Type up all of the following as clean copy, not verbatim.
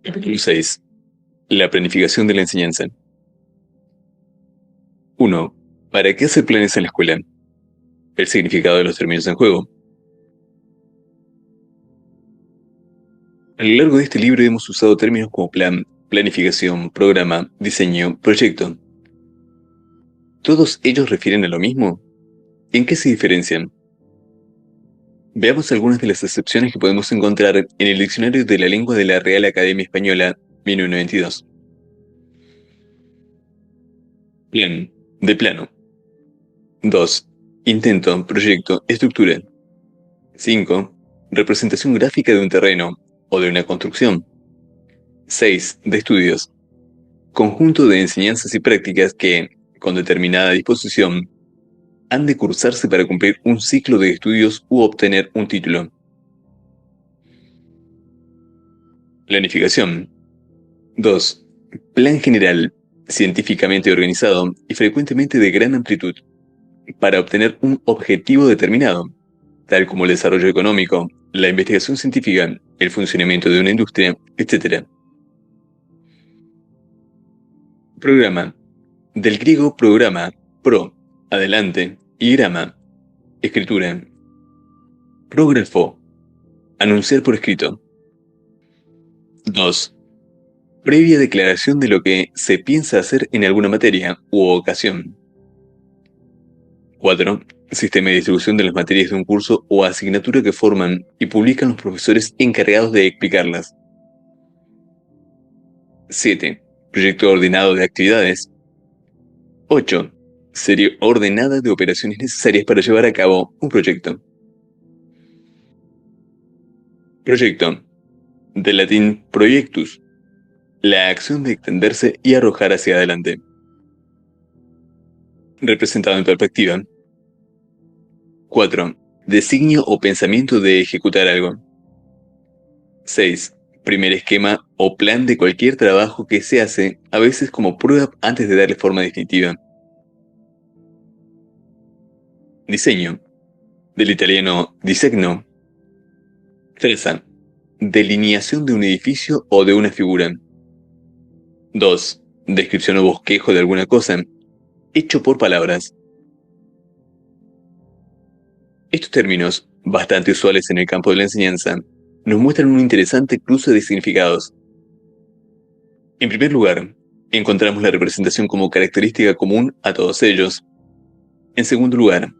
Capítulo 6. La planificación de la enseñanza. 1. ¿Para qué hacer planes en la escuela? El significado de los términos en juego. A lo largo de este libro hemos usado términos como plan, planificación, programa, diseño, proyecto. ¿Todos ellos refieren a lo mismo? ¿En qué se diferencian? Veamos algunas de las excepciones que podemos encontrar en el Diccionario de la Lengua de la Real Academia Española, 1992. Plan, de plano. 2. Intento, proyecto, estructura. 5. Representación gráfica de un terreno o de una construcción. 6. De estudios. Conjunto de enseñanzas y prácticas que, con determinada disposición, han de cursarse para cumplir un ciclo de estudios u obtener un título. Planificación. 2. Plan general, científicamente organizado y frecuentemente de gran amplitud, para obtener un objetivo determinado, tal como el desarrollo económico, la investigación científica, el funcionamiento de una industria, etc. Programa. Del griego programa, pro, adelante, y grama, escritura. Prógrafo. Anunciar por escrito. 2. Previa declaración de lo que se piensa hacer en alguna materia u ocasión. 4. Sistema de distribución de las materias de un curso o asignatura que forman y publican los profesores encargados de explicarlas. 7. Proyecto ordenado de actividades. 8. Serie ordenada de operaciones necesarias para llevar a cabo un proyecto. Proyecto. Del latín proiectus, la acción de extenderse y arrojar hacia adelante. Representado en perspectiva. 4. Designio o pensamiento de ejecutar algo. 6. Primer esquema o plan de cualquier trabajo que se hace, a veces como prueba antes de darle forma definitiva. Diseño. Del italiano disegno. Traza. Delineación de un edificio o de una figura. 2. Descripción o bosquejo de alguna cosa, hecho por palabras. Estos términos, bastante usuales en el campo de la enseñanza, nos muestran un interesante cruce de significados. En primer lugar, encontramos la representación como característica común a todos ellos. En segundo lugar,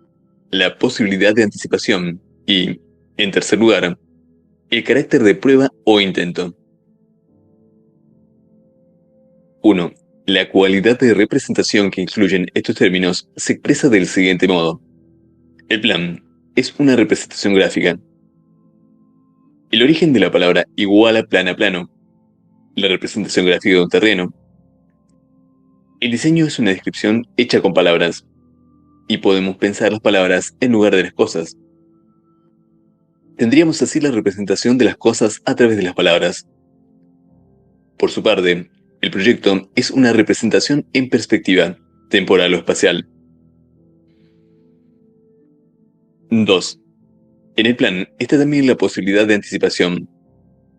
la posibilidad de anticipación y, en tercer lugar, el carácter de prueba o intento. 1. La cualidad de representación que incluyen estos términos se expresa del siguiente modo. El plan es una representación gráfica. El origen de la palabra iguala plan a plano. La representación gráfica de un terreno. El diseño es una descripción hecha con palabras, y podemos pensar las palabras en lugar de las cosas. Tendríamos así la representación de las cosas a través de las palabras. Por su parte, el proyecto es una representación en perspectiva, temporal o espacial. 2. En el plan está también la posibilidad de anticipación,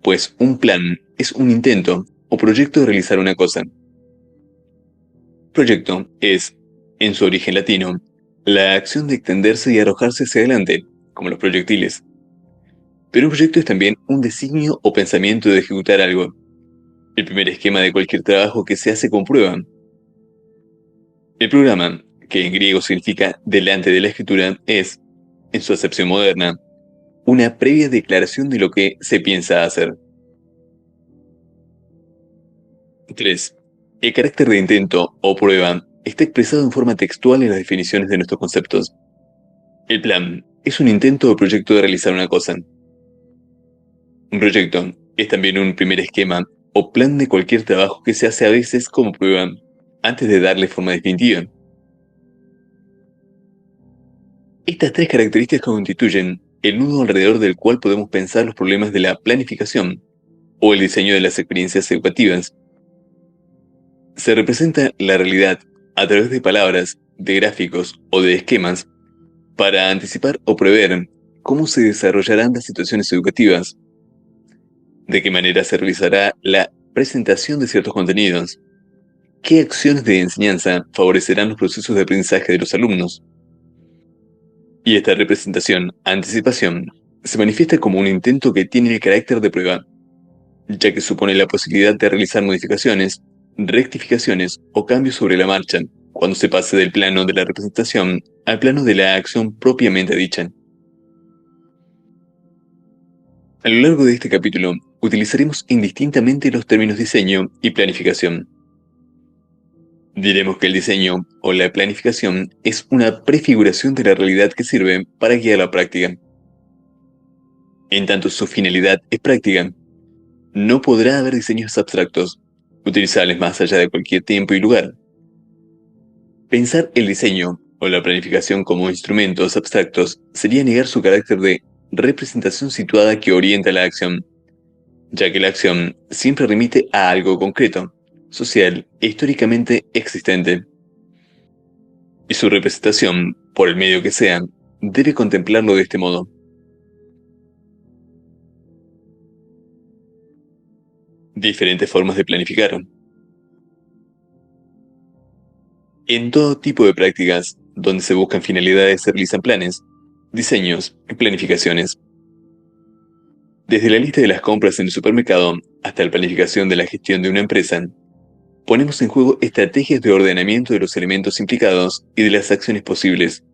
pues un plan es un intento o proyecto de realizar una cosa. Proyecto es, en su origen latino, la acción de extenderse y arrojarse hacia adelante, como los proyectiles. Pero un proyecto es también un designio o pensamiento de ejecutar algo, el primer esquema de cualquier trabajo que se hace con prueba. El programa, que en griego significa delante de la escritura, es, en su acepción moderna, una previa declaración de lo que se piensa hacer. 3. El carácter de intento o prueba está expresado en forma textual en las definiciones de nuestros conceptos. El plan es un intento o proyecto de realizar una cosa. Un proyecto es también un primer esquema o plan de cualquier trabajo que se hace a veces como prueba, antes de darle forma definitiva. Estas tres características constituyen el nudo alrededor del cual podemos pensar los problemas de la planificación o el diseño de las experiencias educativas. Se representa la realidad a través de palabras, de gráficos o de esquemas para anticipar o prever cómo se desarrollarán las situaciones educativas. ¿De qué manera se realizará la presentación de ciertos contenidos? ¿Qué acciones de enseñanza favorecerán los procesos de aprendizaje de los alumnos? Y esta representación, anticipación, se manifiesta como un intento que tiene el carácter de prueba, ya que supone la posibilidad de realizar modificaciones, rectificaciones o cambios sobre la marcha, cuando se pase del plano de la representación al plano de la acción propiamente dicha. A lo largo de este capítulo, utilizaremos indistintamente los términos diseño y planificación. Diremos que el diseño o la planificación es una prefiguración de la realidad que sirve para guiar la práctica. En tanto su finalidad es práctica, no podrá haber diseños abstractos, utilizables más allá de cualquier tiempo y lugar. Pensar el diseño o la planificación como instrumentos abstractos sería negar su carácter de representación situada que orienta la acción, ya que la acción siempre remite a algo concreto, social e históricamente existente. Y su representación, por el medio que sea, debe contemplarlo de este modo. Diferentes formas de planificar. En todo tipo de prácticas, donde se buscan finalidades, se realizan planes, diseños y planificaciones. Desde la lista de las compras en el supermercado hasta la planificación de la gestión de una empresa, ponemos en juego estrategias de ordenamiento de los elementos implicados y de las acciones posibles.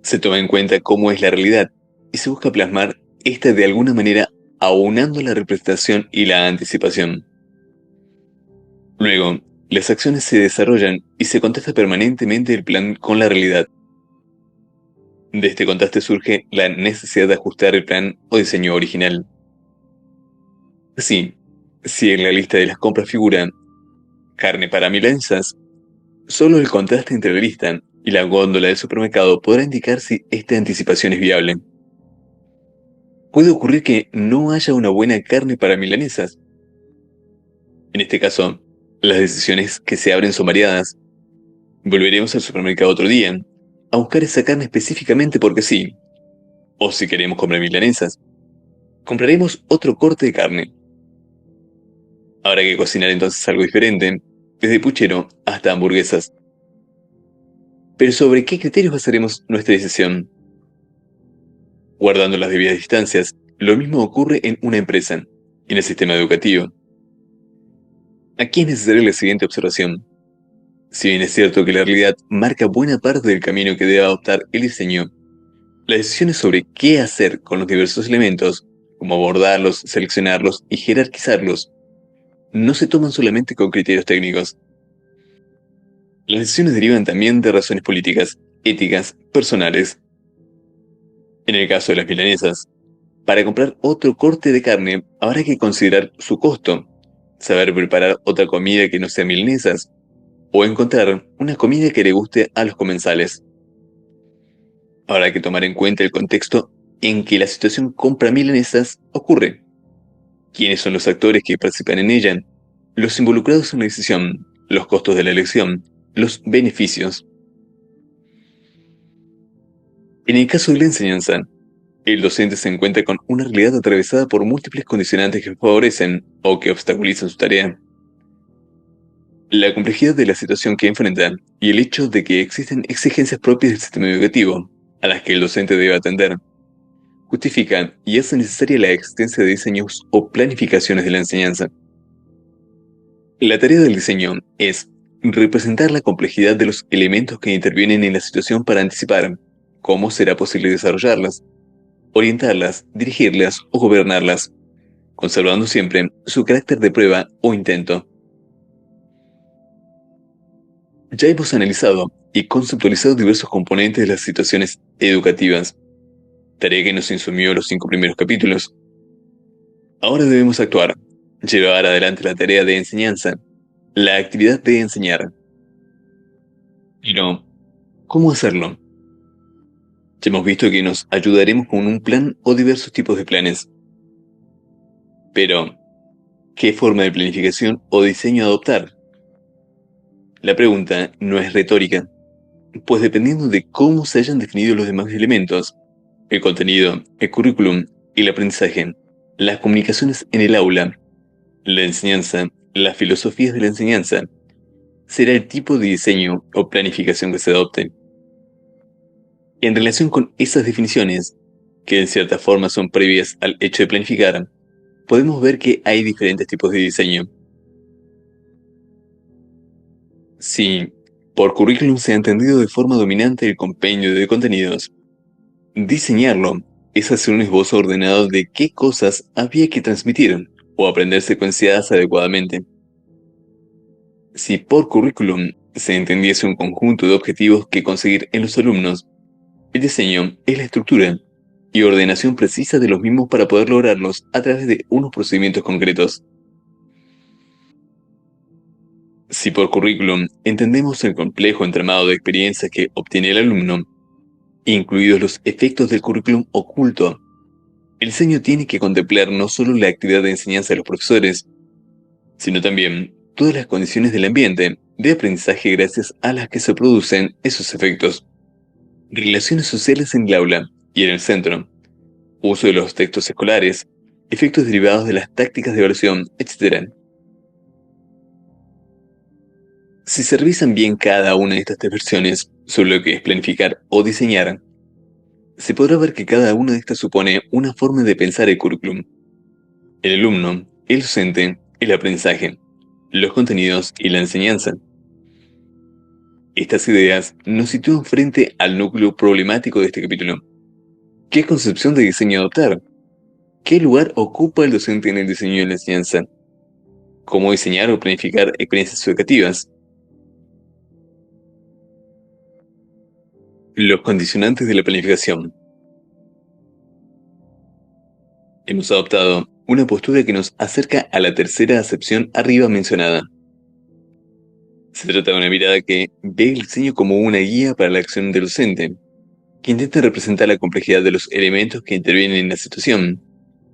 Se toma en cuenta cómo es la realidad y se busca plasmar esta de alguna manera aunando la representación y la anticipación. Luego, las acciones se desarrollan y se contrasta permanentemente el plan con la realidad. De este contraste surge la necesidad de ajustar el plan o diseño original. Así, si en la lista de las compras figura carne para milanesas, solo el contraste entre la lista y la góndola del supermercado podrá indicar si esta anticipación es viable. Puede ocurrir que no haya una buena carne para milanesas. En este caso, las decisiones que se abren son variadas. Volveremos al supermercado otro día, a buscar esa carne específicamente porque sí. O si queremos comer milanesas, compraremos otro corte de carne. Habrá que cocinar entonces algo diferente, desde puchero hasta hamburguesas. Pero ¿sobre qué criterios basaremos nuestra decisión? Guardando las debidas distancias, lo mismo ocurre en una empresa, en el sistema educativo. Aquí es necesaria la siguiente observación. Si bien es cierto que la realidad marca buena parte del camino que debe adoptar el diseño, las decisiones sobre qué hacer con los diversos elementos, como abordarlos, seleccionarlos y jerarquizarlos, no se toman solamente con criterios técnicos. Las decisiones derivan también de razones políticas, éticas, personales. En el caso de las milanesas, para comprar otro corte de carne habrá que considerar su costo, saber preparar otra comida que no sea milanesas, o encontrar una comida que le guste a los comensales. Habrá que tomar en cuenta el contexto en que la situación compra milanesas ocurre. ¿Quiénes son los actores que participan en ella? Los involucrados en la decisión, los costos de la elección, los beneficios. En el caso de la enseñanza, el docente se encuentra con una realidad atravesada por múltiples condicionantes que favorecen o que obstaculizan su tarea. La complejidad de la situación que enfrenta y el hecho de que existen exigencias propias del sistema educativo, a las que el docente debe atender, justifican y hace necesaria la existencia de diseños o planificaciones de la enseñanza. La tarea del diseño es representar la complejidad de los elementos que intervienen en la situación para anticipar cómo será posible desarrollarlas, orientarlas, dirigirlas o gobernarlas, conservando siempre su carácter de prueba o intento. Ya hemos analizado y conceptualizado diversos componentes de las situaciones educativas, tarea que nos insumió los 5 primeros capítulos. Ahora debemos actuar, llevar adelante la tarea de enseñanza, la actividad de enseñar. Pero, ¿cómo hacerlo? Ya hemos visto que nos ayudaremos con un plan o diversos tipos de planes. Pero, ¿qué forma de planificación o diseño adoptar? La pregunta no es retórica, pues dependiendo de cómo se hayan definido los demás elementos, el contenido, el currículum y el aprendizaje, las comunicaciones en el aula, la enseñanza, las filosofías de la enseñanza, será el tipo de diseño o planificación que se adopte. En relación con esas definiciones, que en cierta forma son previas al hecho de planificar, podemos ver que hay diferentes tipos de diseño. Si por currículum se ha entendido de forma dominante el compendio de contenidos, diseñarlo es hacer un esbozo ordenado de qué cosas había que transmitir o aprender secuenciadas adecuadamente. Si por currículum se entendiese un conjunto de objetivos que conseguir en los alumnos, el diseño es la estructura y ordenación precisa de los mismos para poder lograrlos a través de unos procedimientos concretos. Si por currículum entendemos el complejo entramado de experiencias que obtiene el alumno, incluidos los efectos del currículum oculto, el diseño tiene que contemplar no solo la actividad de enseñanza de los profesores, sino también todas las condiciones del ambiente de aprendizaje gracias a las que se producen esos efectos. Relaciones sociales en el aula y en el centro, uso de los textos escolares, efectos derivados de las tácticas de evaluación, etc. Si se revisan bien cada una de estas tres versiones sobre lo que es planificar o diseñar, se podrá ver que cada una de estas supone una forma de pensar el currículum. El alumno, el docente, el aprendizaje, los contenidos y la enseñanza. Estas ideas nos sitúan frente al núcleo problemático de este capítulo. ¿Qué concepción de diseño adoptar? ¿Qué lugar ocupa el docente en el diseño de la enseñanza? ¿Cómo diseñar o planificar experiencias educativas? Los condicionantes de la planificación. Hemos adoptado una postura que nos acerca a la tercera acepción arriba mencionada. Se trata de una mirada que ve el diseño como una guía para la acción del docente, que intenta representar la complejidad de los elementos que intervienen en la situación,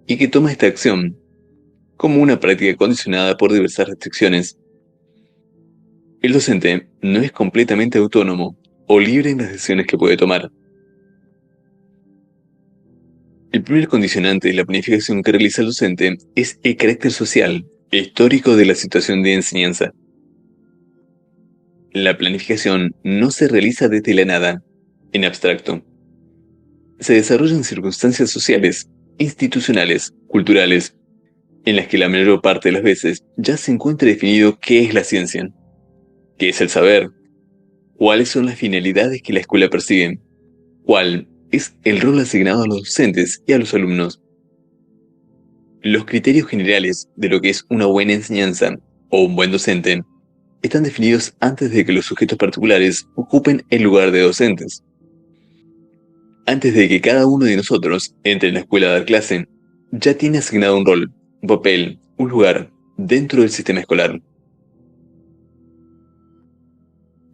y que toma esta acción como una práctica condicionada por diversas restricciones. El docente no es completamente autónomo o libre en las decisiones que puede tomar. El primer condicionante de la planificación que realiza el docente es el carácter social e histórico de la situación de enseñanza. La planificación no se realiza desde la nada, en abstracto. Se desarrolla en circunstancias sociales, institucionales, culturales, en las que la mayor parte de las veces ya se encuentra definido qué es la ciencia, qué es el saber, cuáles son las finalidades que la escuela persigue, cuál es el rol asignado a los docentes y a los alumnos. Los criterios generales de lo que es una buena enseñanza o un buen docente están definidos antes de que los sujetos particulares ocupen el lugar de docentes. Antes de que cada uno de nosotros entre en la escuela a dar clase, ya tiene asignado un rol, un papel, un lugar dentro del sistema escolar.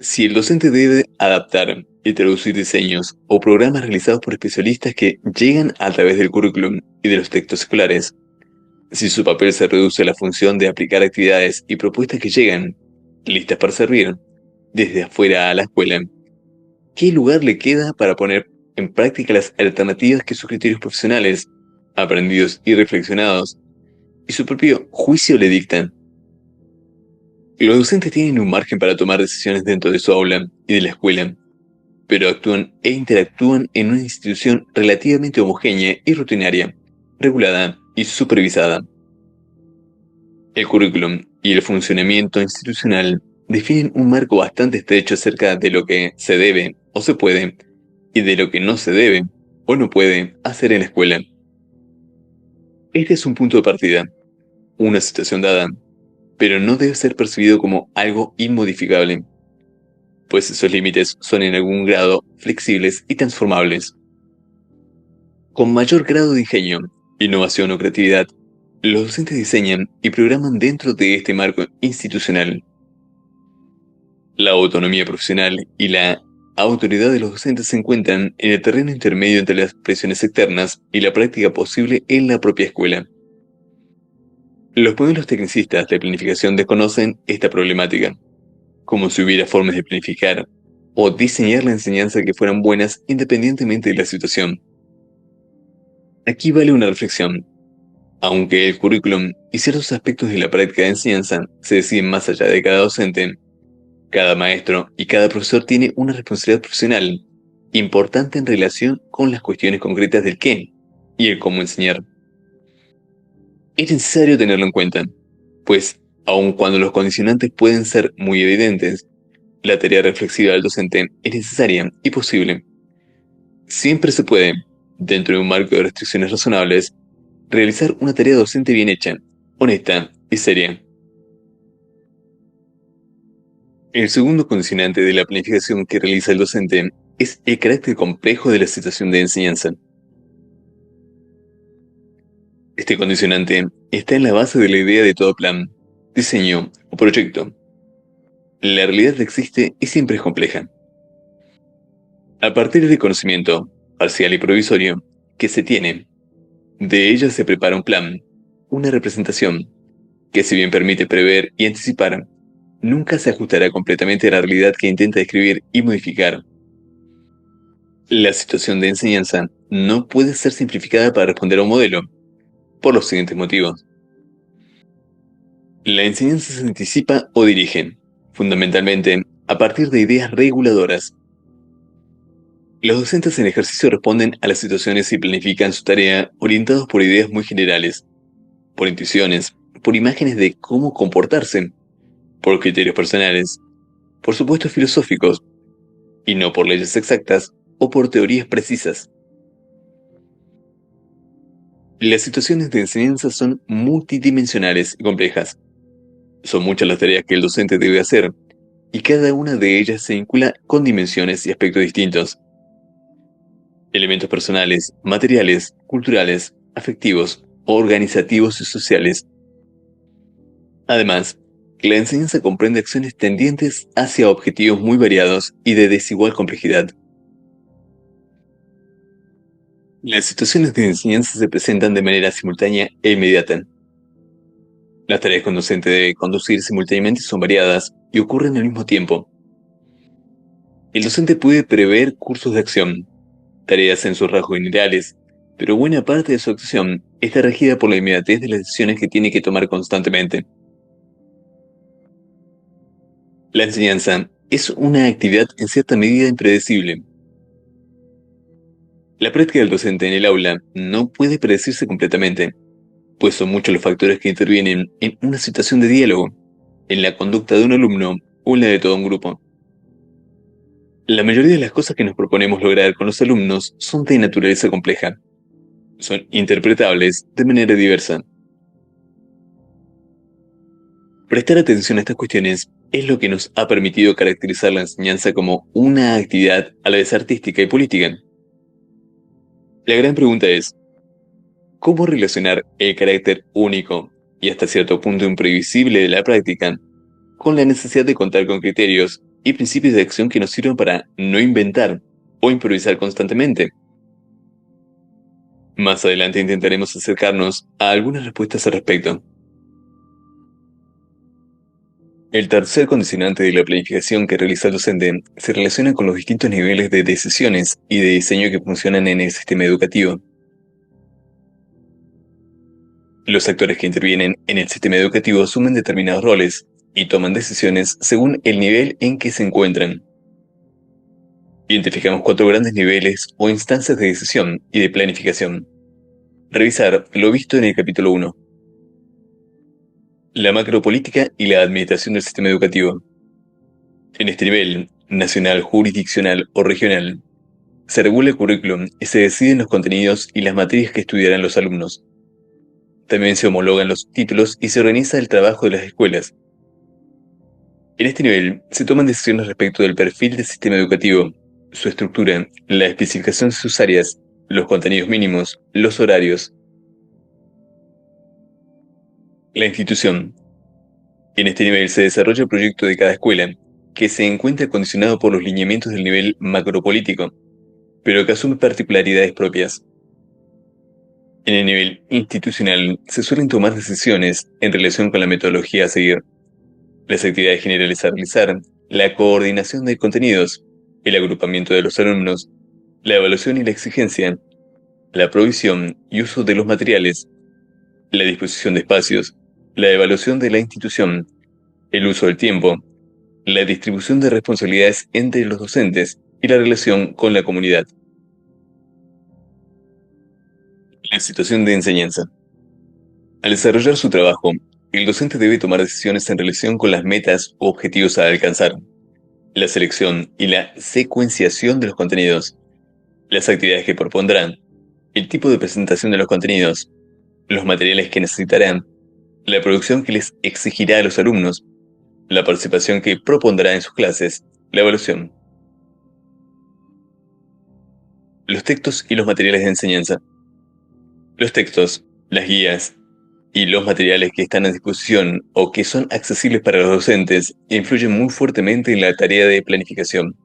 Si el docente debe adaptar y traducir diseños o programas realizados por especialistas que llegan a través del currículum y de los textos escolares, si su papel se reduce a la función de aplicar actividades y propuestas que llegan, listas para servir, desde afuera a la escuela, ¿qué lugar le queda para poner en práctica las alternativas que sus criterios profesionales, aprendidos y reflexionados, y su propio juicio le dictan? Los docentes tienen un margen para tomar decisiones dentro de su aula y de la escuela, pero actúan e interactúan en una institución relativamente homogénea y rutinaria, regulada y supervisada. El currículum y el funcionamiento institucional definen un marco bastante estrecho acerca de lo que se debe o se puede y de lo que no se debe o no puede hacer en la escuela. Este es un punto de partida, una situación dada, pero no debe ser percibido como algo inmodificable, pues esos límites son en algún grado flexibles y transformables. Con mayor grado de ingenio, innovación o creatividad, los docentes diseñan y programan dentro de este marco institucional. La autonomía profesional y la autoridad de los docentes se encuentran en el terreno intermedio entre las presiones externas y la práctica posible en la propia escuela. Los modelos tecnicistas de planificación desconocen esta problemática, como si hubiera formas de planificar o diseñar la enseñanza que fueran buenas independientemente de la situación. Aquí vale una reflexión. Aunque el currículum y ciertos aspectos de la práctica de enseñanza se deciden más allá de cada docente, cada maestro y cada profesor tiene una responsabilidad profesional importante en relación con las cuestiones concretas del qué y el cómo enseñar. Es necesario tenerlo en cuenta, pues, aun cuando los condicionantes pueden ser muy evidentes, la tarea reflexiva del docente es necesaria y posible. Siempre se puede, dentro de un marco de restricciones razonables, realizar una tarea docente bien hecha, honesta y seria. El segundo condicionante de la planificación que realiza el docente es el carácter complejo de la situación de enseñanza. Este condicionante está en la base de la idea de todo plan, diseño o proyecto. La realidad existe y siempre es compleja. A partir del conocimiento, parcial y provisorio, que se tiene, de ella se prepara un plan, una representación, que si bien permite prever y anticipar, nunca se ajustará completamente a la realidad que intenta describir y modificar. La situación de enseñanza no puede ser simplificada para responder a un modelo, por los siguientes motivos. La enseñanza se anticipa o dirige, fundamentalmente, a partir de ideas reguladoras. Los docentes en ejercicio responden a las situaciones y planifican su tarea orientados por ideas muy generales, por intuiciones, por imágenes de cómo comportarse, por criterios personales, por supuestos filosóficos, y no por leyes exactas o por teorías precisas. Las situaciones de enseñanza son multidimensionales y complejas. Son muchas las tareas que el docente debe hacer, y cada una de ellas se vincula con dimensiones y aspectos distintos. Elementos personales, materiales, culturales, afectivos, organizativos y sociales. Además, la enseñanza comprende acciones tendientes hacia objetivos muy variados y de desigual complejidad. Las situaciones de enseñanza se presentan de manera simultánea e inmediata. Las tareas que un docente debe conducir simultáneamente son variadas y ocurren al mismo tiempo. El docente puede prever cursos de acción, tareas en sus rasgos generales, pero buena parte de su acción está regida por la inmediatez de las decisiones que tiene que tomar constantemente. La enseñanza es una actividad en cierta medida impredecible. La práctica del docente en el aula no puede predecirse completamente, pues son muchos los factores que intervienen en una situación de diálogo, en la conducta de un alumno o en la de todo un grupo. La mayoría de las cosas que nos proponemos lograr con los alumnos son de naturaleza compleja. Son interpretables de manera diversa. Prestar atención a estas cuestiones es lo que nos ha permitido caracterizar la enseñanza como una actividad a la vez artística y política. La gran pregunta es, ¿cómo relacionar el carácter único y hasta cierto punto imprevisible de la práctica con la necesidad de contar con criterios y principios de acción que nos sirvan para no inventar o improvisar constantemente? Más adelante intentaremos acercarnos a algunas respuestas al respecto. El tercer condicionante de la planificación que realiza el docente se relaciona con los distintos niveles de decisiones y de diseño que funcionan en el sistema educativo. Los actores que intervienen en el sistema educativo asumen determinados roles y toman decisiones según el nivel en que se encuentran. Identificamos 4 grandes niveles o instancias de decisión y de planificación. Revisar lo visto en el capítulo 1. La macropolítica y la administración del sistema educativo. En este nivel, nacional, jurisdiccional o regional, se regula el currículum y se deciden los contenidos y las materias que estudiarán los alumnos. También se homologan los títulos y se organiza el trabajo de las escuelas. En este nivel, se toman decisiones respecto del perfil del sistema educativo, su estructura, la especificación de sus áreas, los contenidos mínimos, los horarios. La institución. En este nivel se desarrolla el proyecto de cada escuela, que se encuentra condicionado por los lineamientos del nivel macropolítico, pero que asume particularidades propias. En el nivel institucional se suelen tomar decisiones en relación con la metodología a seguir, las actividades generales a realizar, la coordinación de contenidos, el agrupamiento de los alumnos, la evaluación y la exigencia, la provisión y uso de los materiales, la disposición de espacios, la evaluación de la institución, el uso del tiempo, la distribución de responsabilidades entre los docentes y la relación con la comunidad. La situación de enseñanza. Al desarrollar su trabajo, el docente debe tomar decisiones en relación con las metas o objetivos a alcanzar, la selección y la secuenciación de los contenidos, las actividades que propondrán, el tipo de presentación de los contenidos, los materiales que necesitarán, la producción que les exigirá a los alumnos, la participación que propondrá en sus clases, la evaluación. Los textos y los materiales de enseñanza. Los textos, las guías y los materiales que están a disposición o que son accesibles para los docentes influyen muy fuertemente en la tarea de planificación.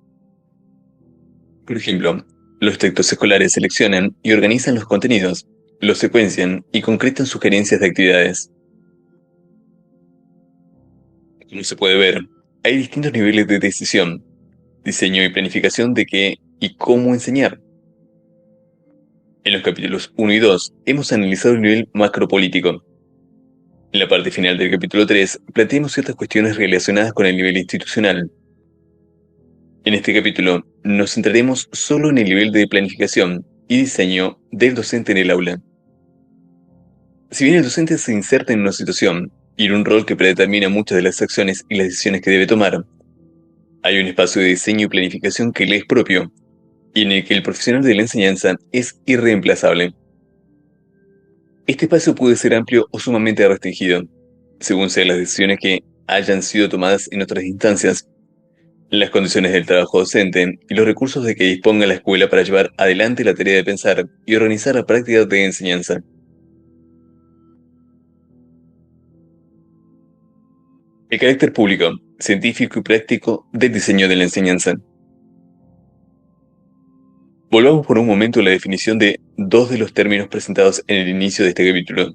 Por ejemplo, los textos escolares seleccionan y organizan los contenidos, los secuencian y concretan sugerencias de actividades. Como se puede ver, hay distintos niveles de decisión, diseño y planificación de qué y cómo enseñar. En los capítulos 1 y 2 hemos analizado el nivel macropolítico. En la parte final del capítulo 3 planteamos ciertas cuestiones relacionadas con el nivel institucional. En este capítulo nos centraremos solo en el nivel de planificación y diseño del docente en el aula. Si bien el docente se inserta en una situación y en un rol que predetermina muchas de las acciones y las decisiones que debe tomar, hay un espacio de diseño y planificación que le es propio y en el que el profesional de la enseñanza es irreemplazable. Este espacio puede ser amplio o sumamente restringido, según sean las decisiones que hayan sido tomadas en otras instancias, las condiciones del trabajo docente y los recursos de que disponga la escuela para llevar adelante la tarea de pensar y organizar la práctica de enseñanza. El carácter público, científico y práctico del diseño de la enseñanza. Volvamos por un momento a la definición de dos de los términos presentados en el inicio de este capítulo.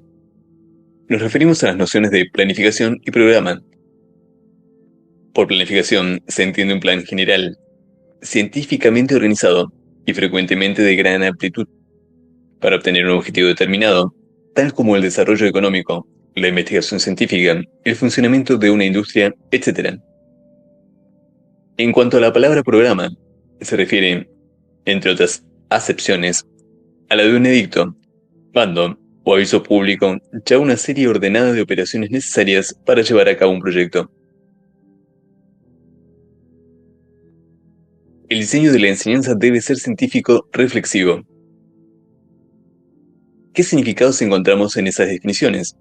Nos referimos a las nociones de planificación y programa. Por planificación se entiende un plan general, científicamente organizado y frecuentemente de gran amplitud, para obtener un objetivo determinado, tal como el desarrollo económico, la investigación científica, el funcionamiento de una industria, etc. En cuanto a la palabra programa, se refiere, entre otras acepciones, a la de un edicto, mando o aviso público, ya una serie ordenada de operaciones necesarias para llevar a cabo un proyecto. El diseño de la enseñanza debe ser científico reflexivo. ¿Qué significados encontramos en esas definiciones?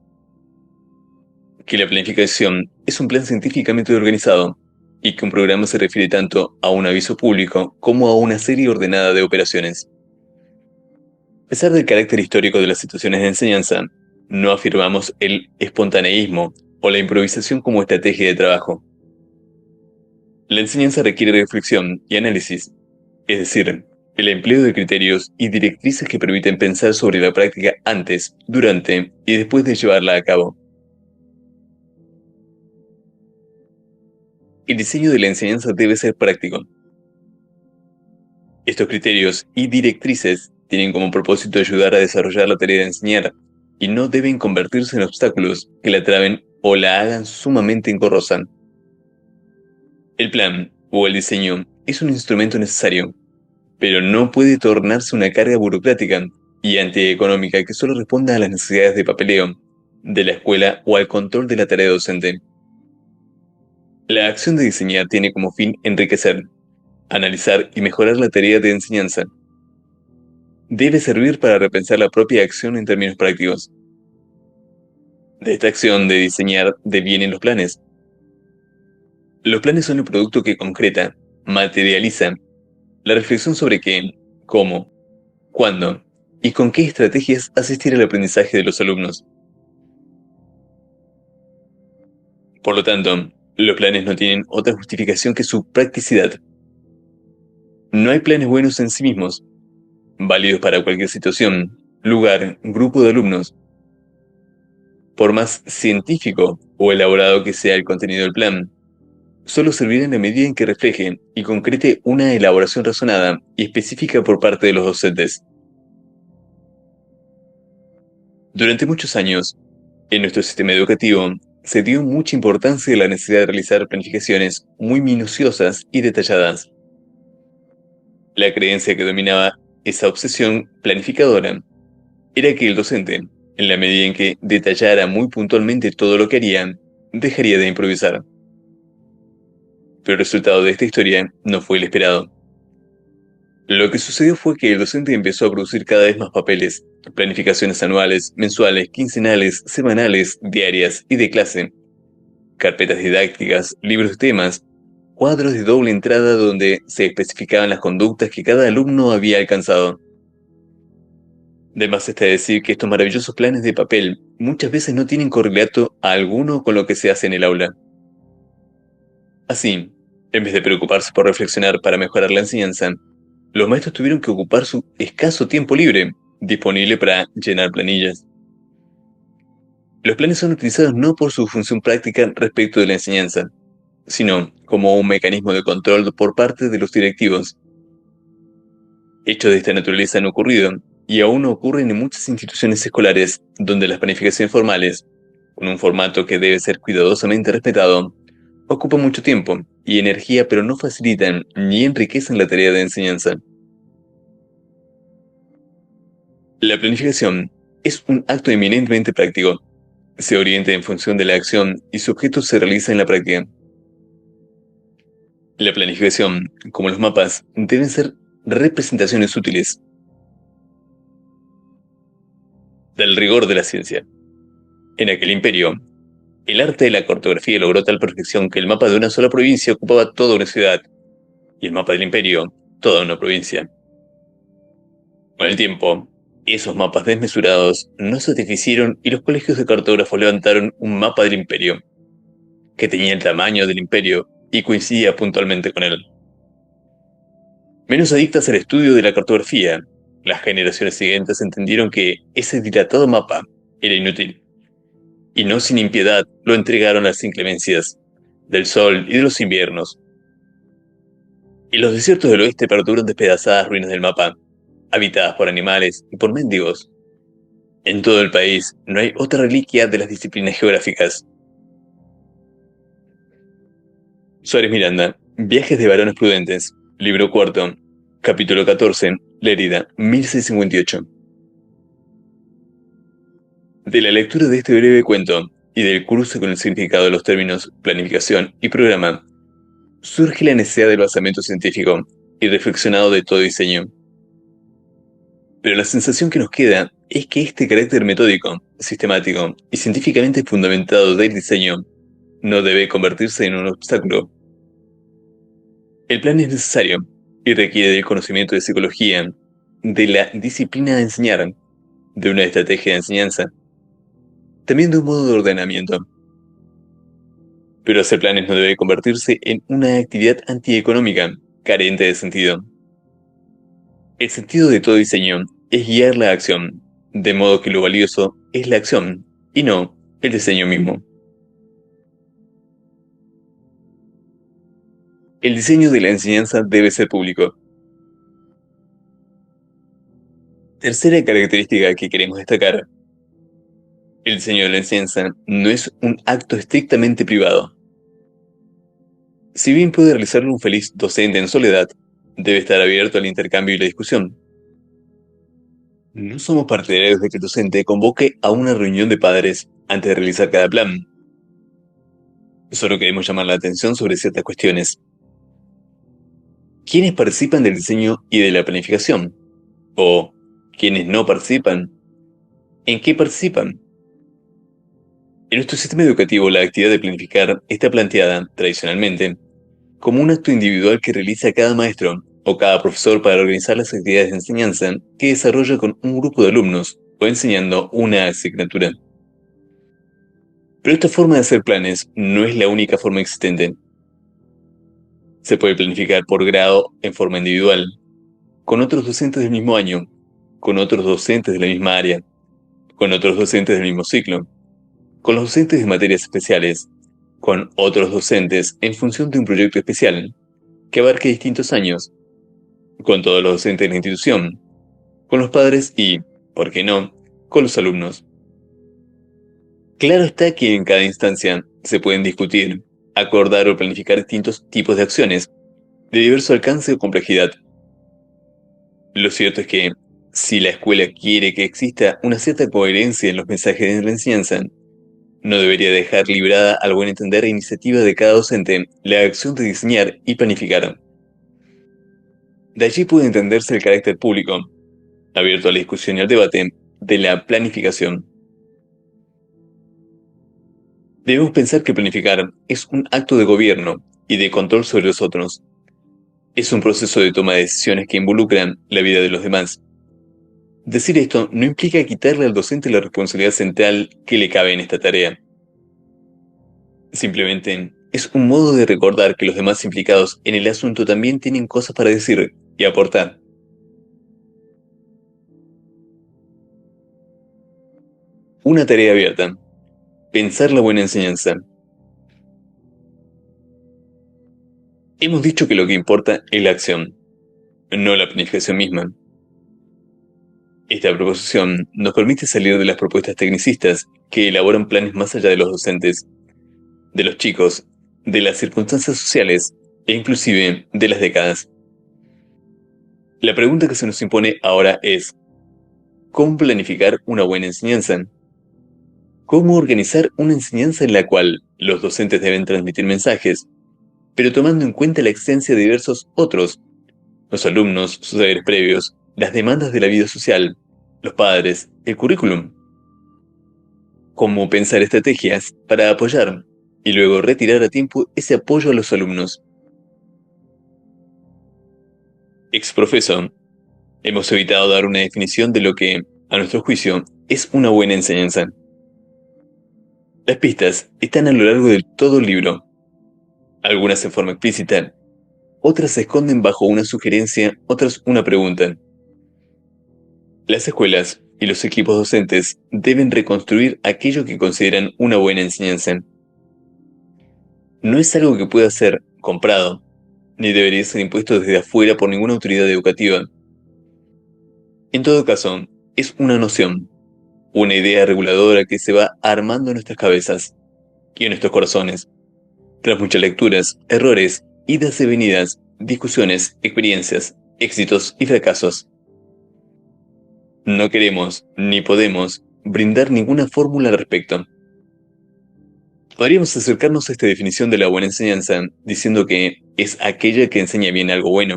Que la planificación es un plan científicamente organizado y que un programa se refiere tanto a un aviso público como a una serie ordenada de operaciones. A pesar del carácter histórico de las situaciones de enseñanza, no afirmamos el espontaneísmo o la improvisación como estrategia de trabajo. La enseñanza requiere reflexión y análisis, es decir, el empleo de criterios y directrices que permiten pensar sobre la práctica antes, durante y después de llevarla a cabo. El diseño de la enseñanza debe ser práctico. Estos criterios y directrices tienen como propósito ayudar a desarrollar la tarea de enseñar y no deben convertirse en obstáculos que la traben o la hagan sumamente engorrosa. El plan o el diseño es un instrumento necesario, pero no puede tornarse una carga burocrática y antieconómica que solo responda a las necesidades de papeleo, de la escuela o al control de la tarea docente. La acción de diseñar tiene como fin enriquecer, analizar y mejorar la tarea de enseñanza. Debe servir para repensar la propia acción en términos prácticos. De esta acción de diseñar devienen los planes. Los planes son el producto que concreta, materializa, la reflexión sobre qué, cómo, cuándo y con qué estrategias asistir al aprendizaje de los alumnos. Por lo tanto, los planes no tienen otra justificación que su practicidad. No hay planes buenos en sí mismos, válidos para cualquier situación, lugar, grupo de alumnos. Por más científico o elaborado que sea el contenido del plan, solo servirá en la medida en que refleje y concrete una elaboración razonada y específica por parte de los docentes. Durante muchos años, en nuestro sistema educativo, se dio mucha importancia a la necesidad de realizar planificaciones muy minuciosas y detalladas. La creencia que dominaba esa obsesión planificadora era que el docente, en la medida en que detallara muy puntualmente todo lo que haría, dejaría de improvisar. Pero el resultado de esta historia no fue el esperado. Lo que sucedió fue que el docente empezó a producir cada vez más papeles, planificaciones anuales, mensuales, quincenales, semanales, diarias y de clase, carpetas didácticas, libros de temas, cuadros de doble entrada donde se especificaban las conductas que cada alumno había alcanzado. De más está decir que estos maravillosos planes de papel muchas veces no tienen correlato alguno con lo que se hace en el aula. Así, en vez de preocuparse por reflexionar para mejorar la enseñanza, los maestros tuvieron que ocupar su escaso tiempo libre, disponible para llenar planillas. Los planes son utilizados no por su función práctica respecto de la enseñanza, sino como un mecanismo de control por parte de los directivos. Hechos de esta naturaleza han ocurrido, y aún ocurren en muchas instituciones escolares, donde las planificaciones formales, con un formato que debe ser cuidadosamente respetado, ocupan mucho tiempo y energía, pero no facilitan ni enriquecen la tarea de enseñanza. La planificación es un acto eminentemente práctico. Se orienta en función de la acción y su objeto se realiza en la práctica. La planificación, como los mapas, deben ser representaciones útiles del rigor de la ciencia. En aquel imperio, el arte de la cartografía logró tal perfección que el mapa de una sola provincia ocupaba toda una ciudad, y el mapa del imperio, toda una provincia. Con el tiempo, esos mapas desmesurados no se satisficieron y los colegios de cartógrafos levantaron un mapa del imperio, que tenía el tamaño del imperio y coincidía puntualmente con él. Menos adictas al estudio de la cartografía, las generaciones siguientes entendieron que ese dilatado mapa era inútil, y no sin impiedad lo entregaron a las inclemencias del sol y de los inviernos. Y los desiertos del oeste perduran despedazadas ruinas del mapa, habitadas por animales y por mendigos. En todo el país no hay otra reliquia de las disciplinas geográficas. Suárez Miranda, Viajes de varones prudentes, libro cuarto, capítulo 14, Lérida, 1658. De la lectura de este breve cuento y del cruce con el significado de los términos planificación y programa, surge la necesidad del basamento científico y reflexionado de todo diseño. Pero la sensación que nos queda es que este carácter metódico, sistemático y científicamente fundamentado del diseño no debe convertirse en un obstáculo. El plan es necesario y requiere del conocimiento de psicología, de la disciplina de enseñar, de una estrategia de enseñanza, también de un modo de ordenamiento. Pero hacer planes no debe convertirse en una actividad antieconómica, carente de sentido. El sentido de todo diseño es guiar la acción, de modo que lo valioso es la acción y no el diseño mismo. El diseño de la enseñanza debe ser público. Tercera característica que queremos destacar. El diseño de la enseñanza no es un acto estrictamente privado. Si bien puede realizarlo un feliz docente en soledad, debe estar abierto al intercambio y la discusión. No somos partidarios de que el docente convoque a una reunión de padres antes de realizar cada plan. Solo queremos llamar la atención sobre ciertas cuestiones. ¿Quiénes participan del diseño y de la planificación? ¿O quiénes no participan? ¿En qué participan? En nuestro sistema educativo, la actividad de planificar está planteada, tradicionalmente, como un acto individual que realiza cada maestro o cada profesor para organizar las actividades de enseñanza que desarrolla con un grupo de alumnos o enseñando una asignatura. Pero esta forma de hacer planes no es la única forma existente. Se puede planificar por grado en forma individual, con otros docentes del mismo año, con otros docentes de la misma área, con otros docentes del mismo ciclo, con los docentes de materias especiales, con otros docentes en función de un proyecto especial que abarque distintos años, con todos los docentes de la institución, con los padres y, ¿por qué no?, con los alumnos. Claro está que en cada instancia se pueden discutir, acordar o planificar distintos tipos de acciones, de diverso alcance o complejidad. Lo cierto es que, si la escuela quiere que exista una cierta coherencia en los mensajes de la enseñanza, no debería dejar librada al buen entender e iniciativa de cada docente la acción de diseñar y planificar. De allí puede entenderse el carácter público, abierto a la discusión y al debate, de la planificación. Debemos pensar que planificar es un acto de gobierno y de control sobre los otros. Es un proceso de toma de decisiones que involucran la vida de los demás. Decir esto no implica quitarle al docente la responsabilidad central que le cabe en esta tarea. Simplemente es un modo de recordar que los demás implicados en el asunto también tienen cosas para decir y aportar. Una tarea abierta. Pensar la buena enseñanza. Hemos dicho que lo que importa es la acción, no la planificación misma. Esta proposición nos permite salir de las propuestas tecnicistas que elaboran planes más allá de los docentes, de los chicos, de las circunstancias sociales e inclusive de las décadas. La pregunta que se nos impone ahora es: ¿cómo planificar una buena enseñanza? ¿Cómo organizar una enseñanza en la cual los docentes deben transmitir mensajes, pero tomando en cuenta la existencia de diversos otros, los alumnos, sus saberes previos, las demandas de la vida social, los padres, el currículum? ¿Cómo pensar estrategias para apoyar y luego retirar a tiempo ese apoyo a los alumnos? Exprofeso, hemos evitado dar una definición de lo que, a nuestro juicio, es una buena enseñanza. Las pistas están a lo largo de todo el libro, algunas en forma explícita, otras se esconden bajo una sugerencia, otras una pregunta. Las escuelas y los equipos docentes deben reconstruir aquello que consideran una buena enseñanza. No es algo que pueda ser comprado, ni debería ser impuesto desde afuera por ninguna autoridad educativa. En todo caso, es una noción, una idea reguladora que se va armando en nuestras cabezas y en nuestros corazones, tras muchas lecturas, errores, idas y venidas, discusiones, experiencias, éxitos y fracasos. No queremos, ni podemos, brindar ninguna fórmula al respecto. Podríamos acercarnos a esta definición de la buena enseñanza diciendo que es aquella que enseña bien algo bueno,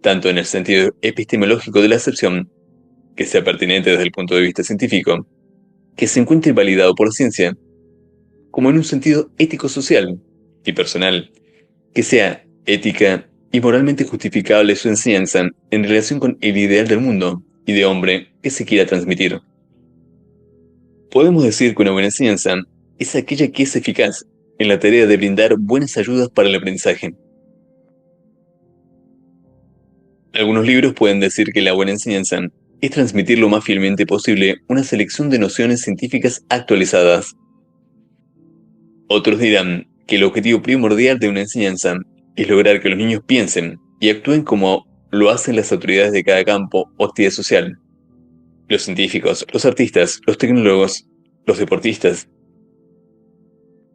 tanto en el sentido epistemológico de la acepción, que sea pertinente desde el punto de vista científico, que se encuentre validado por la ciencia, como en un sentido ético-social y personal, que sea ética y moralmente justificable su enseñanza en relación con el ideal del mundo y de hombre que se quiera transmitir. Podemos decir que una buena enseñanza es aquella que es eficaz en la tarea de brindar buenas ayudas para el aprendizaje. Algunos libros pueden decir que la buena enseñanza es transmitir lo más fielmente posible una selección de nociones científicas actualizadas. Otros dirán que el objetivo primordial de una enseñanza es lograr que los niños piensen y actúen como lo hacen las autoridades de cada campo o actividad social. Los científicos, los artistas, los tecnólogos, los deportistas.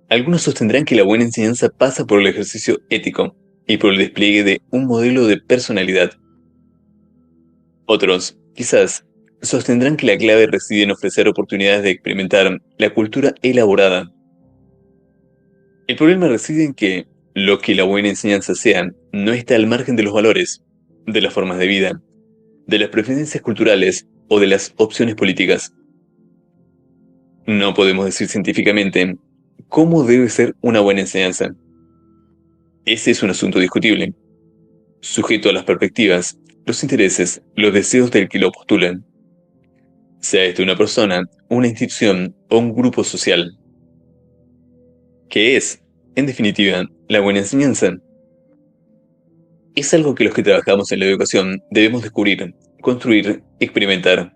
Algunos sostendrán que la buena enseñanza pasa por el ejercicio ético y por el despliegue de un modelo de personalidad. Otros, quizás, sostendrán que la clave reside en ofrecer oportunidades de experimentar la cultura elaborada. El problema reside en que lo que la buena enseñanza sea no está al margen de los valores, de las formas de vida, de las preferencias culturales o de las opciones políticas. No podemos decir científicamente cómo debe ser una buena enseñanza. Ese es un asunto discutible, sujeto a las perspectivas, los intereses, los deseos del que lo postulan, sea esto una persona, una institución o un grupo social. ¿Qué es, en definitiva, la buena enseñanza? Es algo que los que trabajamos en la educación debemos descubrir, construir, experimentar.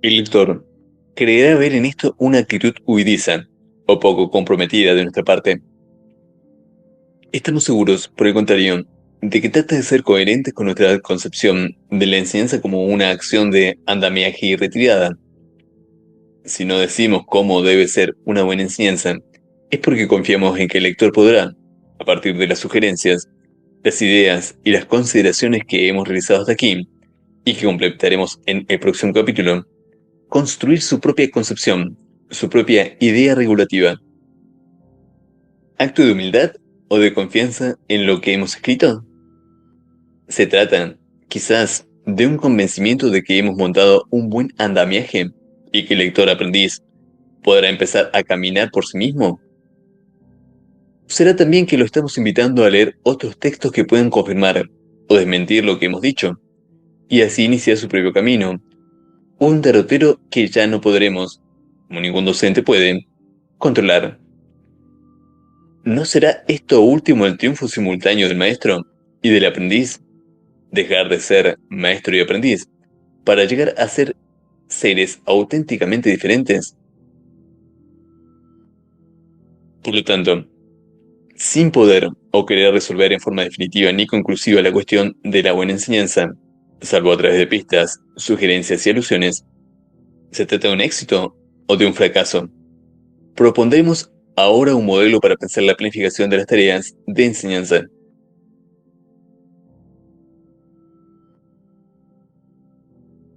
El lector creerá ver en esto una actitud huidiza o poco comprometida de nuestra parte. Estamos seguros, por el contrario, de que trata de ser coherentes con nuestra concepción de la enseñanza como una acción de andamiaje y retirada, Si no decimos cómo debe ser una buena enseñanza, es porque confiamos en que el lector podrá, a partir de las sugerencias, las ideas y las consideraciones que hemos realizado hasta aquí, y que completaremos en el próximo capítulo, construir su propia concepción, su propia idea regulativa. ¿Acto de humildad o de confianza en lo que hemos escrito? Se trata, quizás, de un convencimiento de que hemos montado un buen andamiaje y que el lector aprendiz podrá empezar a caminar por sí mismo. Será también que lo estamos invitando a leer otros textos que puedan confirmar o desmentir lo que hemos dicho, y así iniciar su propio camino, un derrotero que ya no podremos, como ningún docente puede, controlar. ¿No será esto último el triunfo simultáneo del maestro y del aprendiz? Dejar de ser maestro y aprendiz para llegar a ser seres auténticamente diferentes. Por lo tanto, sin poder o querer resolver en forma definitiva ni conclusiva la cuestión de la buena enseñanza, salvo a través de pistas, sugerencias y alusiones, ¿se trata de un éxito o de un fracaso? Propondremos ahora un modelo para pensar la planificación de las tareas de enseñanza.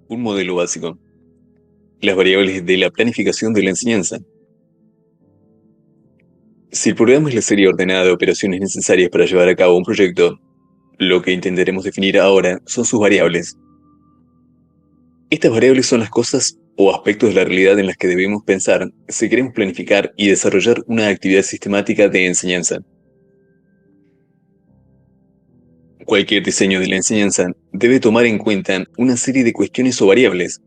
Un modelo básico. Las variables de la planificación de la enseñanza. Si el programa es la serie ordenada de operaciones necesarias para llevar a cabo un proyecto, lo que intentaremos definir ahora son sus variables. Estas variables son las cosas o aspectos de la realidad en las que debemos pensar si queremos planificar y desarrollar una actividad sistemática de enseñanza. Cualquier diseño de la enseñanza debe tomar en cuenta una serie de cuestiones o variables.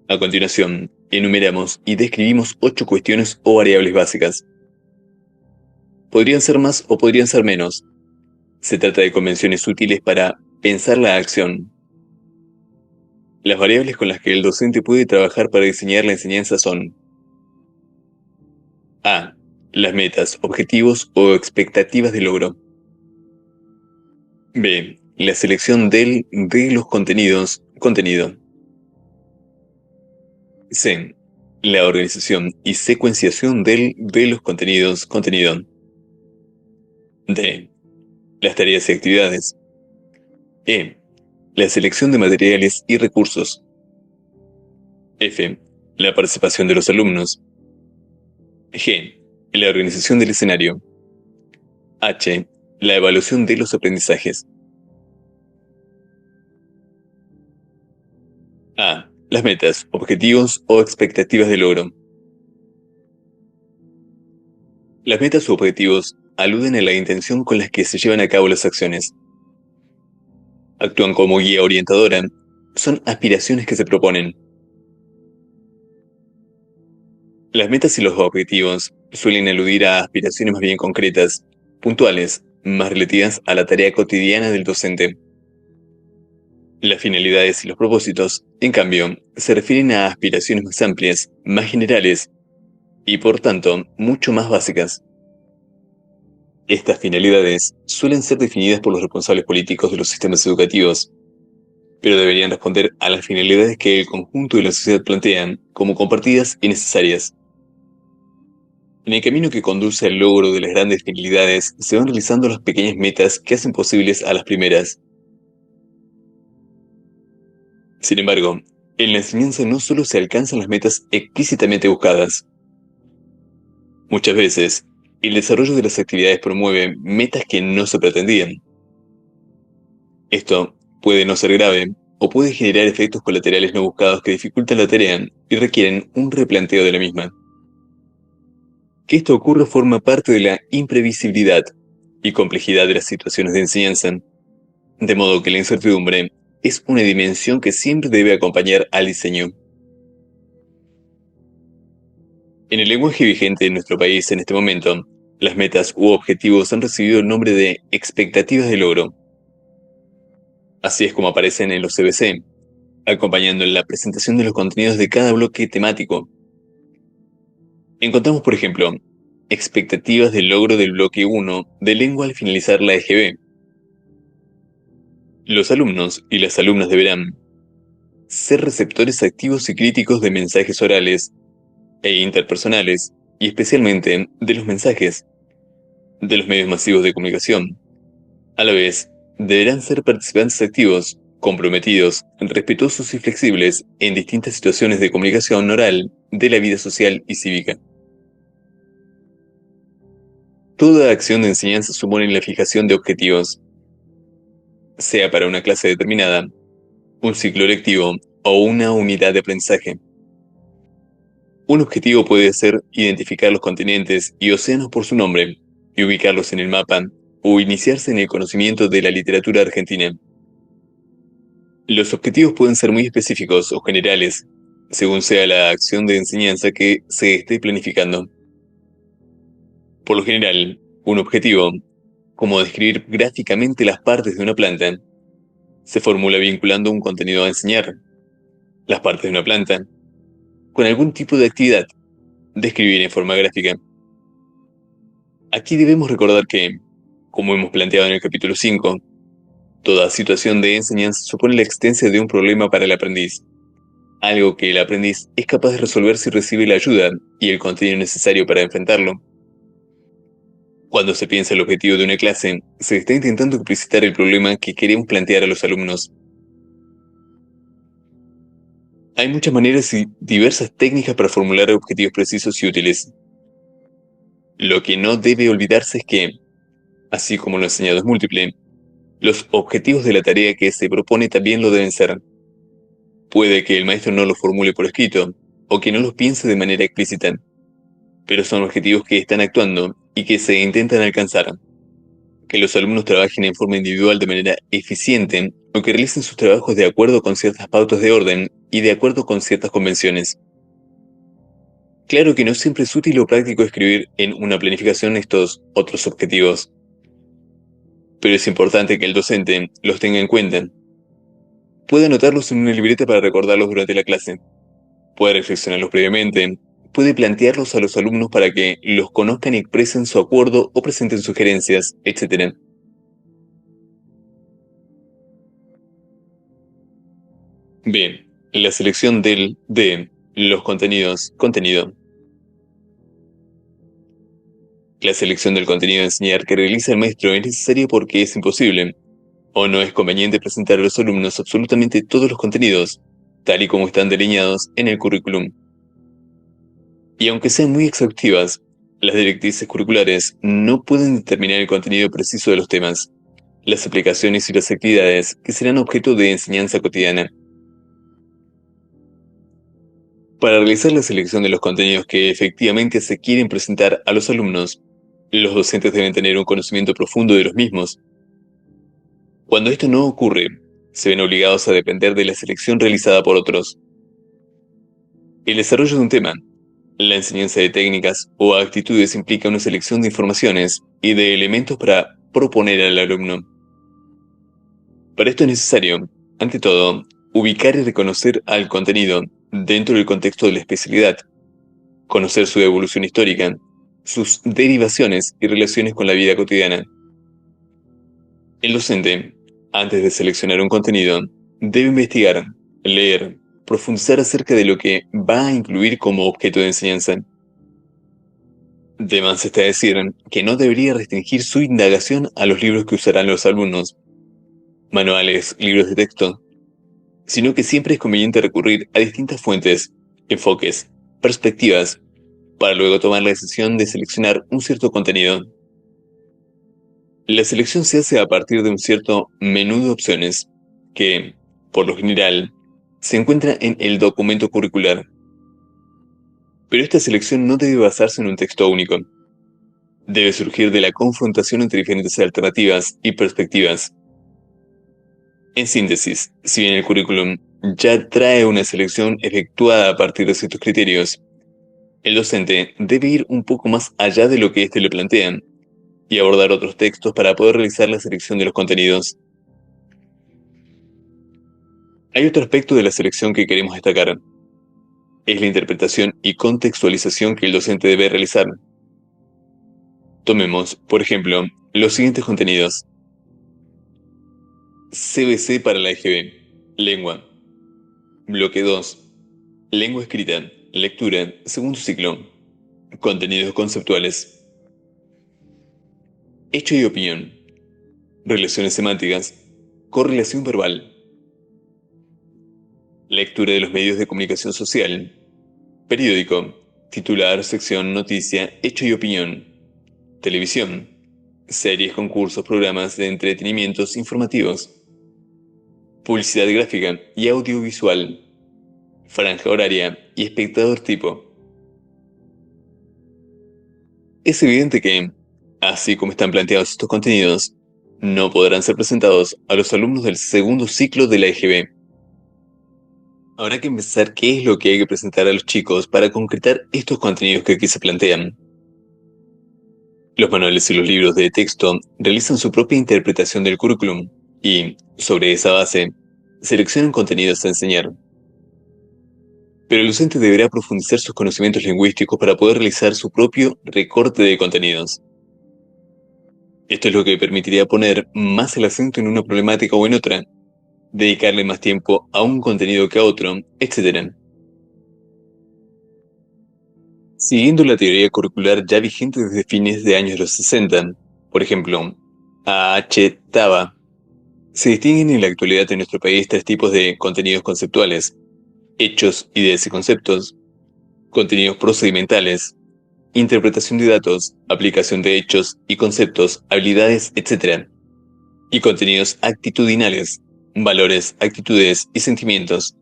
A continuación, enumeramos y describimos 8 cuestiones o variables básicas. Podrían ser más o podrían ser menos. Se trata de convenciones útiles para pensar la acción. Las variables con las que el docente puede trabajar para diseñar la enseñanza son: A. Las metas, objetivos o expectativas de logro. B. La selección de los contenidos, contenido. C. La organización y secuenciación de los contenidos, contenido. D. Las tareas y actividades. E. La selección de materiales y recursos. F. La participación de los alumnos. G. La organización del escenario. H. La evaluación de los aprendizajes. A. Las metas, objetivos o expectativas de logro. Las metas u objetivos aluden a la intención con la que se llevan a cabo las acciones. Actúan como guía orientadora. Son aspiraciones que se proponen. Las metas y los objetivos suelen aludir a aspiraciones más bien concretas, puntuales, más relativas a la tarea cotidiana del docente. Las finalidades y los propósitos, en cambio, se refieren a aspiraciones más amplias, más generales y, por tanto, mucho más básicas. Estas finalidades suelen ser definidas por los responsables políticos de los sistemas educativos, pero deberían responder a las finalidades que el conjunto de la sociedad plantean como compartidas y necesarias. En el camino que conduce al logro de las grandes finalidades se van realizando las pequeñas metas que hacen posibles a las primeras. Sin embargo, en la enseñanza no solo se alcanzan las metas explícitamente buscadas. Muchas veces, el desarrollo de las actividades promueve metas que no se pretendían. Esto puede no ser grave o puede generar efectos colaterales no buscados que dificultan la tarea y requieren un replanteo de la misma. Que esto ocurra forma parte de la imprevisibilidad y complejidad de las situaciones de enseñanza, de modo que la incertidumbre es una dimensión que siempre debe acompañar al diseño. En el lenguaje vigente en nuestro país en este momento, las metas u objetivos han recibido el nombre de expectativas de logro. Así es como aparecen en los CBC, acompañando la presentación de los contenidos de cada bloque temático. Encontramos, por ejemplo, expectativas de logro del bloque 1 de lengua al finalizar la EGB. Los alumnos y las alumnas deberán ser receptores activos y críticos de mensajes orales e interpersonales, y especialmente de los mensajes de los medios masivos de comunicación. A la vez, deberán ser participantes activos, comprometidos, respetuosos y flexibles en distintas situaciones de comunicación oral de la vida social y cívica. Toda acción de enseñanza supone la fijación de objetivos, sea para una clase determinada, un ciclo lectivo o una unidad de aprendizaje. Un objetivo puede ser identificar los continentes y océanos por su nombre y ubicarlos en el mapa o iniciarse en el conocimiento de la literatura argentina. Los objetivos pueden ser muy específicos o generales, según sea la acción de enseñanza que se esté planificando. Por lo general, un objetivo, como describir gráficamente las partes de una planta, se formula vinculando un contenido a enseñar, las partes de una planta, con algún tipo de actividad, describir en forma gráfica. Aquí debemos recordar que, como hemos planteado en el capítulo 5, toda situación de enseñanza supone la existencia de un problema para el aprendiz, algo que el aprendiz es capaz de resolver si recibe la ayuda y el contenido necesario para enfrentarlo. Cuando se piensa el objetivo de una clase, se está intentando explicitar el problema que queremos plantear a los alumnos. Hay muchas maneras y diversas técnicas para formular objetivos precisos y útiles. Lo que no debe olvidarse es que, así como lo enseñado es múltiple, los objetivos de la tarea que se propone también lo deben ser. Puede que el maestro no los formule por escrito, o que no los piense de manera explícita, pero son objetivos que están actuando y que se intentan alcanzar. Que los alumnos trabajen en forma individual de manera eficiente o que realicen sus trabajos de acuerdo con ciertas pautas de orden y de acuerdo con ciertas convenciones. Claro que no siempre es útil o práctico escribir en una planificación estos otros objetivos, pero es importante que el docente los tenga en cuenta. Puede anotarlos en una libreta para recordarlos durante la clase, puede reflexionarlos previamente, puede plantearlos a los alumnos para que los conozcan y expresen su acuerdo o presenten sugerencias, etc. Bien, la selección de los contenidos, contenido. La selección del contenido a enseñar que realiza el maestro es necesaria porque es imposible, o no es conveniente presentar a los alumnos absolutamente todos los contenidos, tal y como están delineados en el currículum. Y aunque sean muy exhaustivas, las directrices curriculares no pueden determinar el contenido preciso de los temas, las aplicaciones y las actividades que serán objeto de enseñanza cotidiana. Para realizar la selección de los contenidos que efectivamente se quieren presentar a los alumnos, los docentes deben tener un conocimiento profundo de los mismos. Cuando esto no ocurre, se ven obligados a depender de la selección realizada por otros. El desarrollo de un tema, la enseñanza de técnicas o actitudes implica una selección de informaciones y de elementos para proponer al alumno. Para esto es necesario, ante todo, ubicar y reconocer al contenido dentro del contexto de la especialidad, conocer su evolución histórica, sus derivaciones y relaciones con la vida cotidiana. El docente, antes de seleccionar un contenido, debe investigar, leer, profundizar acerca de lo que va a incluir como objeto de enseñanza. De más está decir que no debería restringir su indagación a los libros que usarán los alumnos, manuales, libros de texto, sino que siempre es conveniente recurrir a distintas fuentes, enfoques, perspectivas, para luego tomar la decisión de seleccionar un cierto contenido. La selección se hace a partir de un cierto menú de opciones, que, por lo general, se encuentra en el documento curricular. Pero esta selección no debe basarse en un texto único. Debe surgir de la confrontación entre diferentes alternativas y perspectivas. En síntesis, si bien el currículum ya trae una selección efectuada a partir de ciertos criterios, el docente debe ir un poco más allá de lo que éste le plantea y abordar otros textos para poder realizar la selección de los contenidos. Hay otro aspecto de la selección que queremos destacar. Es la interpretación y contextualización que el docente debe realizar. Tomemos, por ejemplo, los siguientes contenidos. CBC para la EGB. Lengua. Bloque 2. Lengua escrita, lectura, segundo ciclo. Contenidos conceptuales. Hecho y opinión. Relaciones semánticas. Correlación verbal. Lectura de los medios de comunicación social. Periódico. Titular, sección, noticia, hecho y opinión. Televisión. Series, concursos, programas de entretenimientos informativos. Publicidad gráfica y audiovisual. Franja horaria y espectador tipo. Es evidente que, así como están planteados estos contenidos, no podrán ser presentados a los alumnos del segundo ciclo de la EGB. Habrá que pensar qué es lo que hay que presentar a los chicos para concretar estos contenidos que aquí se plantean. Los manuales y los libros de texto realizan su propia interpretación del currículum y, sobre esa base, seleccionan contenidos a enseñar. Pero el docente deberá profundizar sus conocimientos lingüísticos para poder realizar su propio recorte de contenidos. Esto es lo que permitiría poner más el acento en una problemática o en otra, dedicarle más tiempo a un contenido que a otro, etc. Siguiendo la teoría curricular ya vigente desde fines de años de los 60, por ejemplo, A. H. Taba, se distinguen en la actualidad en nuestro país tres tipos de contenidos conceptuales: hechos, ideas y conceptos; contenidos procedimentales, interpretación de datos, aplicación de hechos y conceptos, habilidades, etc. y contenidos actitudinales, valores, actitudes y sentimientos.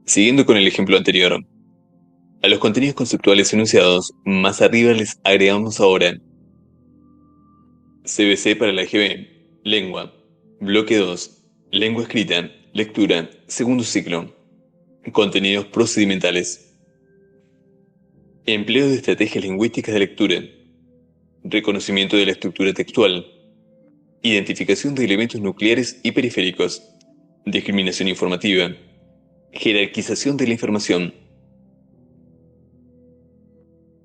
Siguiendo con el ejemplo anterior, a los contenidos conceptuales enunciados más arriba les agregamos ahora CBC para la EGB, lengua, bloque 2, lengua escrita, lectura, segundo ciclo, contenidos procedimentales, empleo de estrategias lingüísticas de lectura, reconocimiento de la estructura textual, identificación de elementos nucleares y periféricos, discriminación informativa, jerarquización de la información,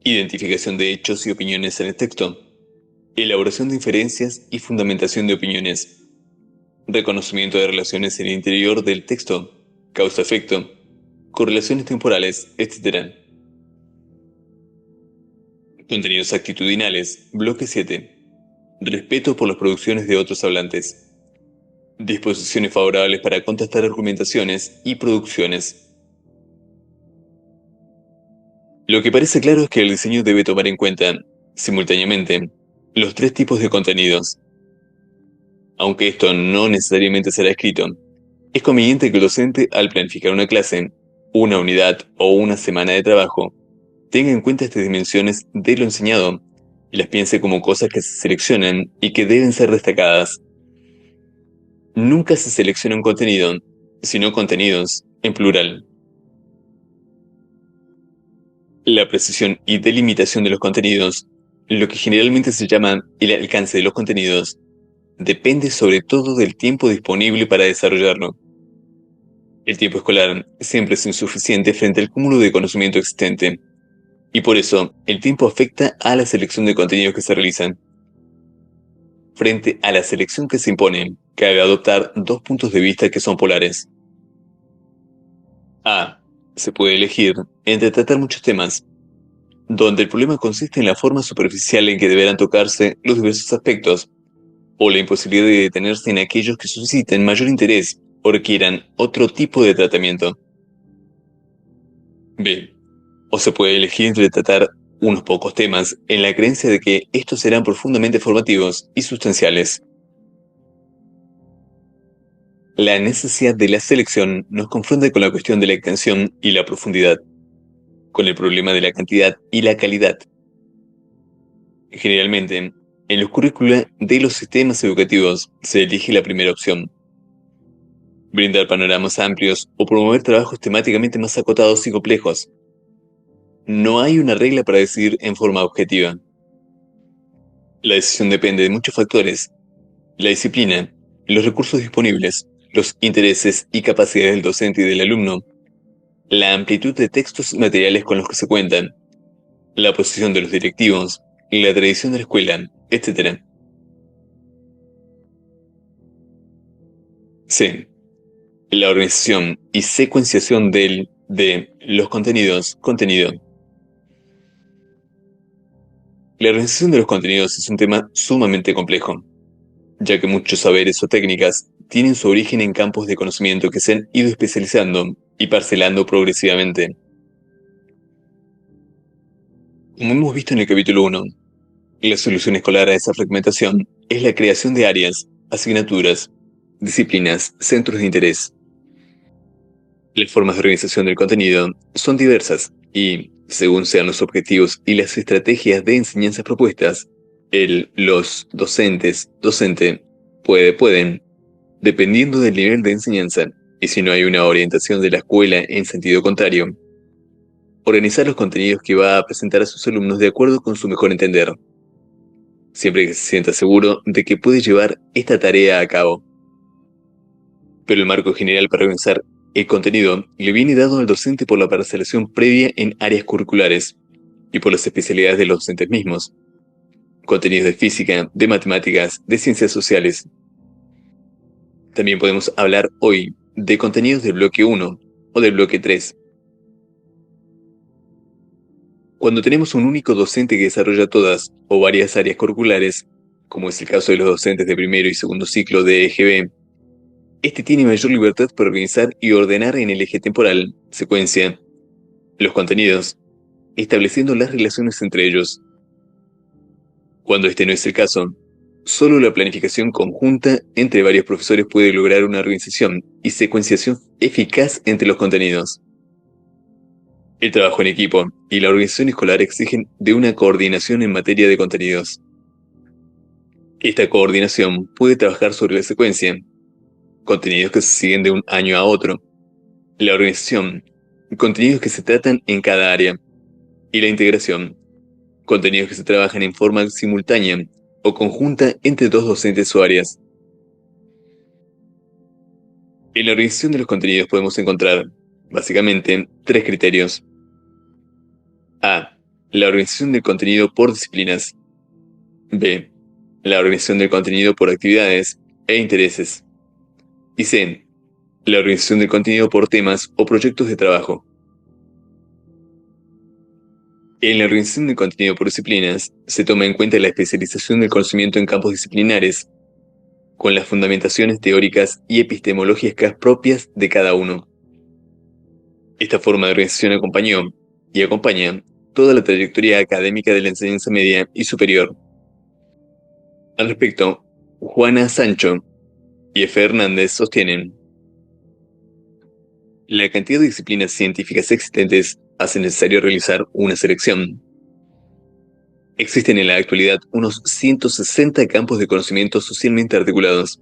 identificación de hechos y opiniones en el texto, elaboración de inferencias y fundamentación de opiniones, reconocimiento de relaciones en el interior del texto, causa-efecto, correlaciones temporales, etc. Contenidos actitudinales, bloque 7. Respeto por las producciones de otros hablantes. Disposiciones favorables para contestar argumentaciones y producciones. Lo que parece claro es que el diseño debe tomar en cuenta, simultáneamente, los tres tipos de contenidos. Aunque esto no necesariamente será escrito, es conveniente que el docente, al planificar una clase, una unidad o una semana de trabajo, tenga en cuenta estas dimensiones de lo enseñado y las piense como cosas que se seleccionan y que deben ser destacadas. Nunca se selecciona un contenido, sino contenidos, en plural. La precisión y delimitación de los contenidos, lo que generalmente se llama el alcance de los contenidos, depende sobre todo del tiempo disponible para desarrollarlo. El tiempo escolar siempre es insuficiente frente al cúmulo de conocimiento existente, y por eso el tiempo afecta a la selección de contenidos que se realizan. Frente a la selección que se impone, cabe adoptar dos puntos de vista que son polares. A. Se puede elegir entre tratar muchos temas, donde el problema consiste en la forma superficial en que deberán tocarse los diversos aspectos, o la imposibilidad de detenerse en aquellos que susciten mayor interés o requieran otro tipo de tratamiento. B. O se puede elegir entre tratar unos pocos temas en la creencia de que estos serán profundamente formativos y sustanciales. La necesidad de la selección nos confronta con la cuestión de la extensión y la profundidad, con el problema de la cantidad y la calidad. Generalmente, en los currícula de los sistemas educativos se elige la primera opción: brindar panoramas amplios o promover trabajos temáticamente más acotados y complejos. No hay una regla para decidir en forma objetiva. La decisión depende de muchos factores: la disciplina, los recursos disponibles, los intereses y capacidades del docente y del alumno, la amplitud de textos y materiales con los que se cuentan, la posición de los directivos, la tradición de la escuela, etc. C. La organización y secuenciación de los contenidos, contenido. La organización de los contenidos es un tema sumamente complejo, ya que muchos saberes o técnicas tienen su origen en campos de conocimiento que se han ido especializando y parcelando progresivamente. Como hemos visto en el capítulo 1, la solución escolar a esa fragmentación es la creación de áreas, asignaturas, disciplinas, centros de interés. Las formas de organización del contenido son diversas y, según sean los objetivos y las estrategias de enseñanza propuestas, los docente, pueden, dependiendo del nivel de enseñanza, y si no hay una orientación de la escuela en sentido contrario, organizar los contenidos que va a presentar a sus alumnos de acuerdo con su mejor entender, siempre que se sienta seguro de que puede llevar esta tarea a cabo. Pero el marco general para organizar el contenido le viene dado al docente por la parcelación previa en áreas curriculares y por las especialidades de los docentes mismos. Contenidos de física, de matemáticas, de ciencias sociales. También podemos hablar hoy de contenidos del bloque 1 o del bloque 3. Cuando tenemos un único docente que desarrolla todas o varias áreas curriculares, como es el caso de los docentes de primero y segundo ciclo de EGB, este tiene mayor libertad para organizar y ordenar en el eje temporal, secuencia, los contenidos, estableciendo las relaciones entre ellos. Cuando este no es el caso, solo la planificación conjunta entre varios profesores puede lograr una organización y secuenciación eficaz entre los contenidos. El trabajo en equipo y la organización escolar exigen de una coordinación en materia de contenidos. Esta coordinación puede trabajar sobre la secuencia, contenidos que se siguen de un año a otro, la organización, contenidos que se tratan en cada área, y la integración, contenidos que se trabajan en forma simultánea o conjunta entre dos docentes o áreas. En la organización de los contenidos podemos encontrar, básicamente, tres criterios. A. La organización del contenido por disciplinas. B. La organización del contenido por actividades e intereses. Y C. La organización del contenido por temas o proyectos de trabajo. En la organización del contenido por disciplinas, se toma en cuenta la especialización del conocimiento en campos disciplinares, con las fundamentaciones teóricas y epistemológicas propias de cada uno. Esta forma de organización acompañó y acompaña toda la trayectoria académica de la enseñanza media y superior. Al respecto, Juana Sancho y F. Hernández sostienen: la cantidad de disciplinas científicas existentes hace necesario realizar una selección. Existen en la actualidad unos 160 campos de conocimiento socialmente articulados.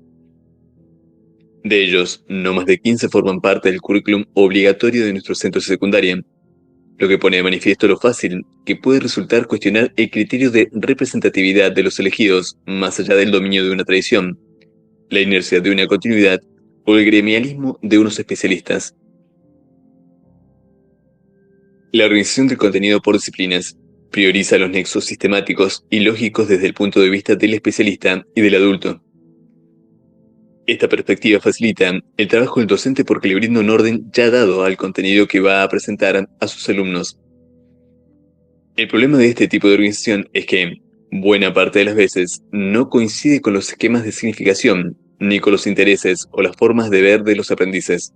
De ellos, no más de 15 forman parte del currículum obligatorio de nuestros centros de secundaria, lo que pone de manifiesto lo fácil que puede resultar cuestionar el criterio de representatividad de los elegidos más allá del dominio de una tradición, la inercia de una continuidad o el gremialismo de unos especialistas. La organización del contenido por disciplinas prioriza los nexos sistemáticos y lógicos desde el punto de vista del especialista y del adulto. Esta perspectiva facilita el trabajo del docente porque le brinda un orden ya dado al contenido que va a presentar a sus alumnos. El problema de este tipo de organización es que, buena parte de las veces, no coincide con los esquemas de significación, ni con los intereses o las formas de ver de los aprendices.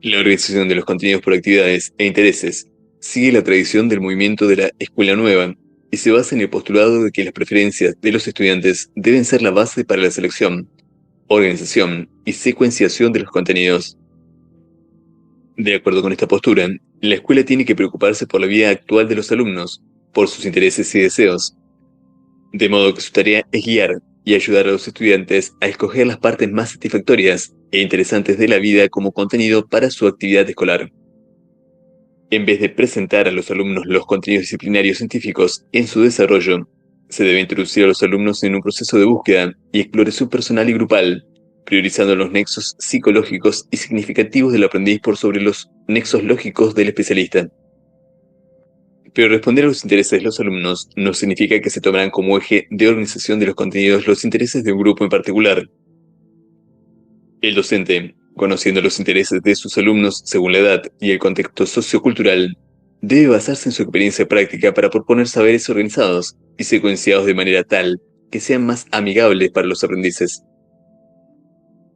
La organización de los contenidos por actividades e intereses sigue la tradición del movimiento de la Escuela Nueva y se basa en el postulado de que las preferencias de los estudiantes deben ser la base para la selección, organización y secuenciación de los contenidos. De acuerdo con esta postura, la escuela tiene que preocuparse por la vida actual de los alumnos, por sus intereses y deseos, de modo que su tarea es guiar y ayudar a los estudiantes a escoger las partes más satisfactorias e interesantes de la vida como contenido para su actividad escolar. En vez de presentar a los alumnos los contenidos disciplinarios científicos en su desarrollo, se debe introducir a los alumnos en un proceso de búsqueda y exploración personal y grupal, priorizando los nexos psicológicos y significativos del aprendiz por sobre los nexos lógicos del especialista. Pero responder a los intereses de los alumnos no significa que se tomarán como eje de organización de los contenidos los intereses de un grupo en particular. El docente, conociendo los intereses de sus alumnos según la edad y el contexto sociocultural, debe basarse en su experiencia práctica para proponer saberes organizados y secuenciados de manera tal que sean más amigables para los aprendices.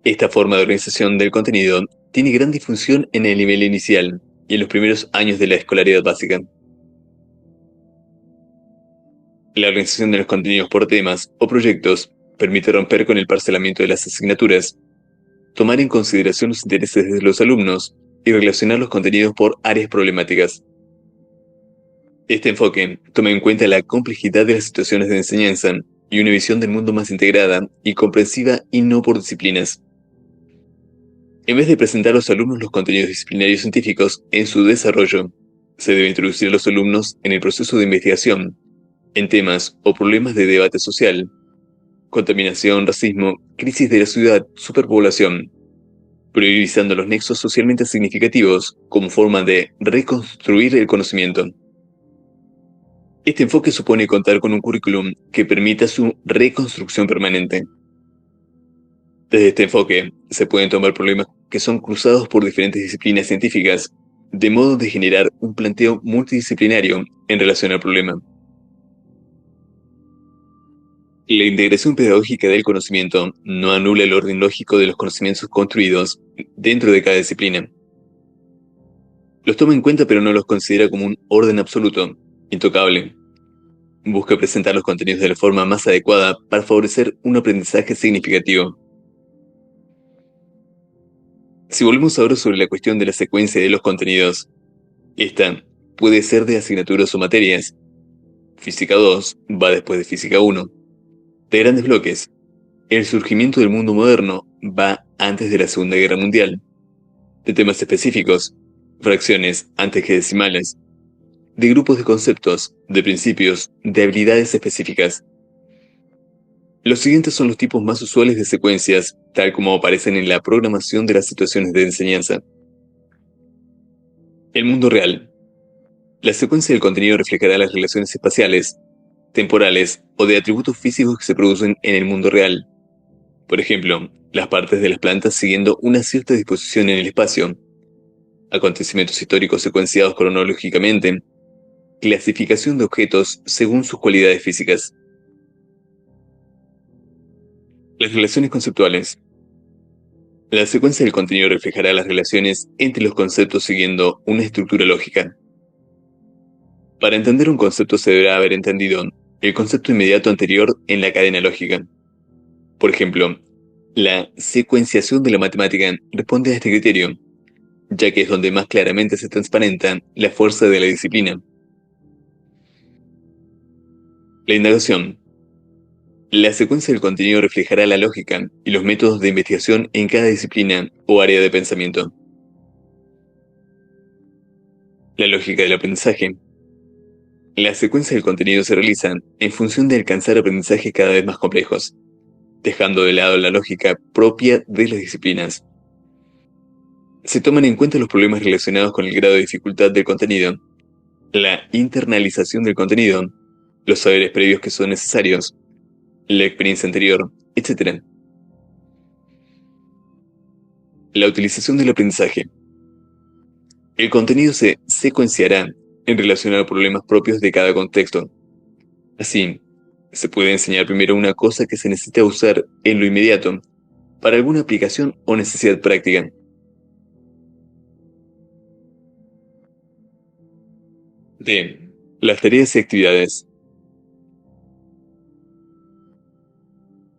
Esta forma de organización del contenido tiene gran difusión en el nivel inicial y en los primeros años de la escolaridad básica. La organización de los contenidos por temas o proyectos permite romper con el parcelamiento de las asignaturas, tomar en consideración los intereses de los alumnos y relacionar los contenidos por áreas problemáticas. Este enfoque toma en cuenta la complejidad de las situaciones de enseñanza y una visión del mundo más integrada y comprensiva y no por disciplinas. En vez de presentar a los alumnos los contenidos disciplinarios científicos en su desarrollo, se debe introducir a los alumnos en el proceso de investigación, en temas o problemas de debate social, contaminación, racismo, crisis de la ciudad, superpoblación, priorizando los nexos socialmente significativos como forma de reconstruir el conocimiento. Este enfoque supone contar con un currículum que permita su reconstrucción permanente. Desde este enfoque, se pueden tomar problemas que son cruzados por diferentes disciplinas científicas, de modo de generar un planteo multidisciplinario en relación al problema. La integración pedagógica del conocimiento no anula el orden lógico de los conocimientos construidos dentro de cada disciplina. Los toma en cuenta pero no los considera como un orden absoluto, intocable. Busca presentar los contenidos de la forma más adecuada para favorecer un aprendizaje significativo. Si volvemos ahora sobre la cuestión de la secuencia de los contenidos, esta puede ser de asignaturas o materias. Física 2 va después de Física 1. De grandes bloques, el surgimiento del mundo moderno va antes de la Segunda Guerra Mundial. De temas específicos, fracciones antes que decimales. De grupos de conceptos, de principios, de habilidades específicas. Los siguientes son los tipos más usuales de secuencias, tal como aparecen en la programación de las situaciones de enseñanza. El mundo real. La secuencia del contenido reflejará las relaciones espaciales, temporales o de atributos físicos que se producen en el mundo real. Por ejemplo, las partes de las plantas siguiendo una cierta disposición en el espacio, acontecimientos históricos secuenciados cronológicamente, clasificación de objetos según sus cualidades físicas. Las relaciones conceptuales. La secuencia del contenido reflejará las relaciones entre los conceptos siguiendo una estructura lógica. Para entender un concepto se deberá haber entendido el concepto inmediato anterior en la cadena lógica. Por ejemplo, la secuenciación de la matemática responde a este criterio, ya que es donde más claramente se transparenta la fuerza de la disciplina. La indagación. La secuencia del contenido reflejará la lógica y los métodos de investigación en cada disciplina o área de pensamiento. La lógica del aprendizaje. La secuencia del contenido se realiza en función de alcanzar aprendizajes cada vez más complejos, dejando de lado la lógica propia de las disciplinas. Se toman en cuenta los problemas relacionados con el grado de dificultad del contenido, la internalización del contenido, los saberes previos que son necesarios, la experiencia anterior, etc. La utilización del aprendizaje. El contenido se secuenciará en relación a los problemas propios de cada contexto. Así, se puede enseñar primero una cosa que se necesita usar en lo inmediato, para alguna aplicación o necesidad práctica. D. Las tareas y actividades.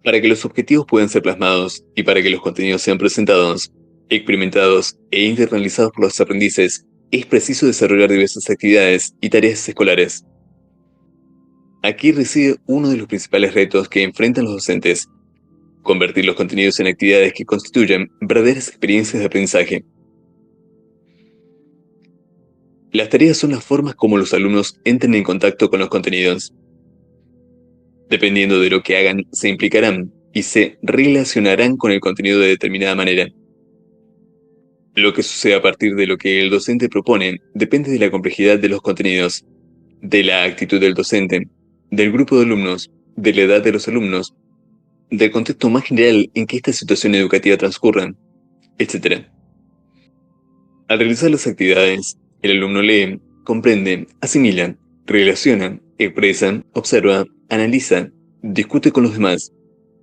Para que los objetivos puedan ser plasmados y para que los contenidos sean presentados, experimentados e internalizados por los aprendices, es preciso desarrollar diversas actividades y tareas escolares. Aquí reside uno de los principales retos que enfrentan los docentes: convertir los contenidos en actividades que constituyan verdaderas experiencias de aprendizaje. Las tareas son las formas como los alumnos entran en contacto con los contenidos. Dependiendo de lo que hagan, se implicarán y se relacionarán con el contenido de determinada manera. Lo que sucede a partir de lo que el docente propone depende de la complejidad de los contenidos, de la actitud del docente, del grupo de alumnos, de la edad de los alumnos, del contexto más general en que esta situación educativa transcurra, etc. Al realizar las actividades, el alumno lee, comprende, asimila, relaciona, expresa, observa, analiza, discute con los demás,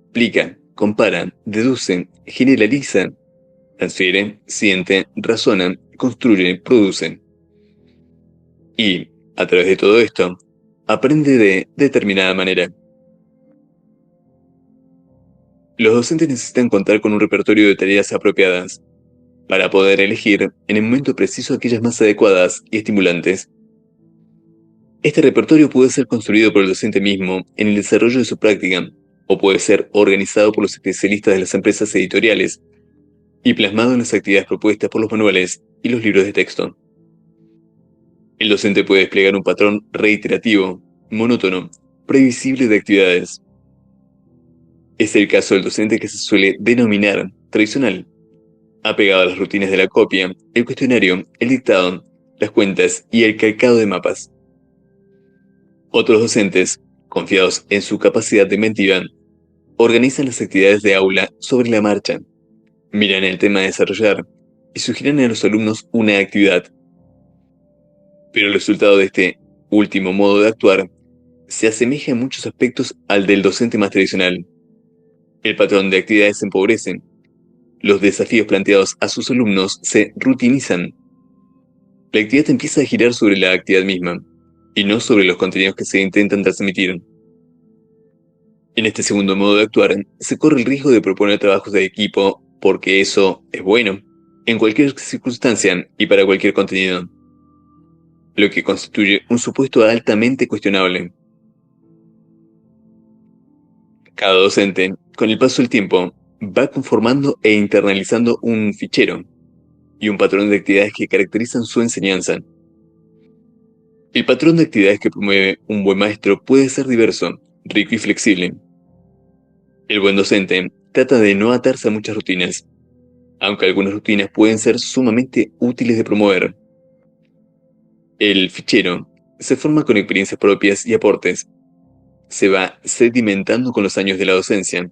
explica, compara, deduce, generaliza, transfiere, siente, razona, construye, produce. Y, a través de todo esto, aprende de determinada manera. Los docentes necesitan contar con un repertorio de tareas apropiadas para poder elegir en el momento preciso aquellas más adecuadas y estimulantes. Este repertorio puede ser construido por el docente mismo en el desarrollo de su práctica, o puede ser organizado por los especialistas de las empresas editoriales y plasmado en las actividades propuestas por los manuales y los libros de texto. El docente puede desplegar un patrón reiterativo, monótono, previsible de actividades. Es el caso del docente que se suele denominar tradicional, apegado a las rutinas de la copia, el cuestionario, el dictado, las cuentas y el calcado de mapas. Otros docentes, confiados en su capacidad de inventiva, organizan las actividades de aula sobre la marcha, miran el tema a desarrollar y sugieren a los alumnos una actividad. Pero el resultado de este último modo de actuar se asemeja en muchos aspectos al del docente más tradicional. El patrón de actividades se empobrece, los desafíos planteados a sus alumnos se rutinizan. La actividad empieza a girar sobre la actividad misma, y no sobre los contenidos que se intentan transmitir. En este segundo modo de actuar, se corre el riesgo de proponer trabajos de equipo porque eso es bueno, en cualquier circunstancia y para cualquier contenido, lo que constituye un supuesto altamente cuestionable. Cada docente, con el paso del tiempo, va conformando e internalizando un fichero y un patrón de actividades que caracterizan su enseñanza. El patrón de actividades que promueve un buen maestro puede ser diverso, rico y flexible. El buen docente trata de no atarse a muchas rutinas, aunque algunas rutinas pueden ser sumamente útiles de promover. El fichero se forma con experiencias propias y aportes. Se va sedimentando con los años de la docencia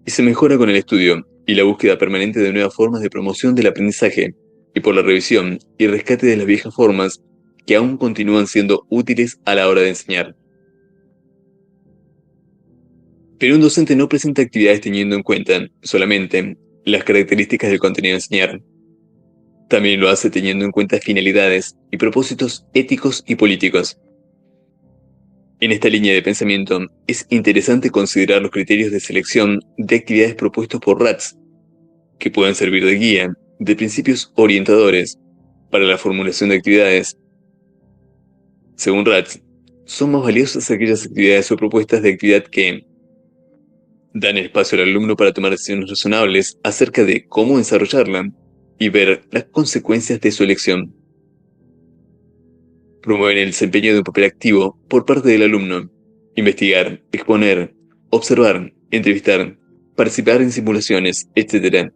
y se mejora con el estudio y la búsqueda permanente de nuevas formas de promoción del aprendizaje y por la revisión y rescate de las viejas formas que aún continúan siendo útiles a la hora de enseñar. Pero un docente no presenta actividades teniendo en cuenta solamente las características del contenido a enseñar. También lo hace teniendo en cuenta finalidades y propósitos éticos y políticos. En esta línea de pensamiento, es interesante considerar los criterios de selección de actividades propuestos por RATS, que pueden servir de guía, de principios orientadores, para la formulación de actividades. Según RATS, son más valiosas aquellas actividades o propuestas de actividad que dan espacio al alumno para tomar decisiones razonables acerca de cómo desarrollarla y ver las consecuencias de su elección. Promueven el desempeño de un papel activo por parte del alumno, investigar, exponer, observar, entrevistar, participar en simulaciones, etc.,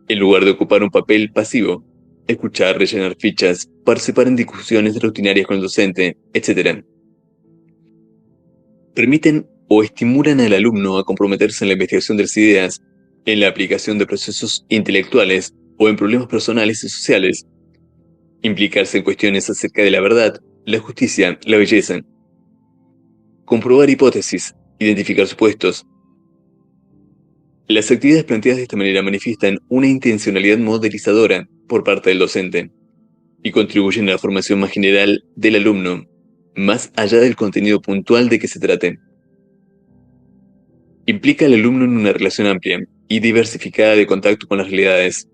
en lugar de ocupar un papel pasivo, escuchar, rellenar fichas, participar en discusiones rutinarias con el docente, etc. Permiten o estimulan al alumno a comprometerse en la investigación de las ideas, en la aplicación de procesos intelectuales o en problemas personales y sociales, implicarse en cuestiones acerca de la verdad, la justicia, la belleza, comprobar hipótesis, identificar supuestos. Las actividades planteadas de esta manera manifiestan una intencionalidad modelizadora por parte del docente y contribuyen a la formación más general del alumno, más allá del contenido puntual de que se trate. Implica al alumno en una relación amplia y diversificada de contacto con las realidades,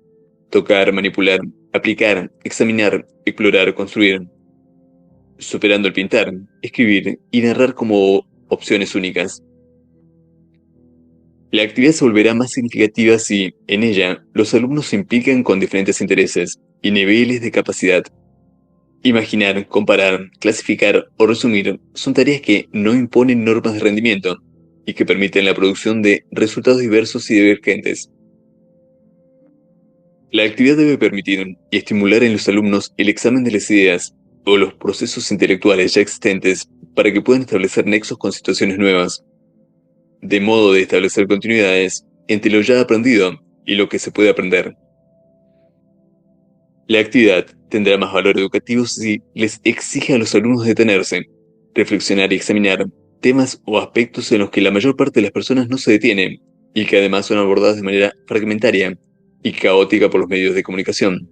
tocar, manipular, aplicar, examinar, explorar, construir, superando el pintar, escribir y narrar como opciones únicas. La actividad se volverá más significativa si, en ella, los alumnos se implican con diferentes intereses y niveles de capacidad. Imaginar, comparar, clasificar o resumir son tareas que no imponen normas de rendimiento y que permiten la producción de resultados diversos y divergentes. La actividad debe permitir y estimular en los alumnos el examen de las ideas o los procesos intelectuales ya existentes para que puedan establecer nexos con situaciones nuevas. de modo de establecer continuidades entre lo ya aprendido y lo que se puede aprender. La actividad tendrá más valor educativo si les exige a los alumnos detenerse, reflexionar y examinar temas o aspectos en los que la mayor parte de las personas no se detienen y que además son abordados de manera fragmentaria y caótica por los medios de comunicación.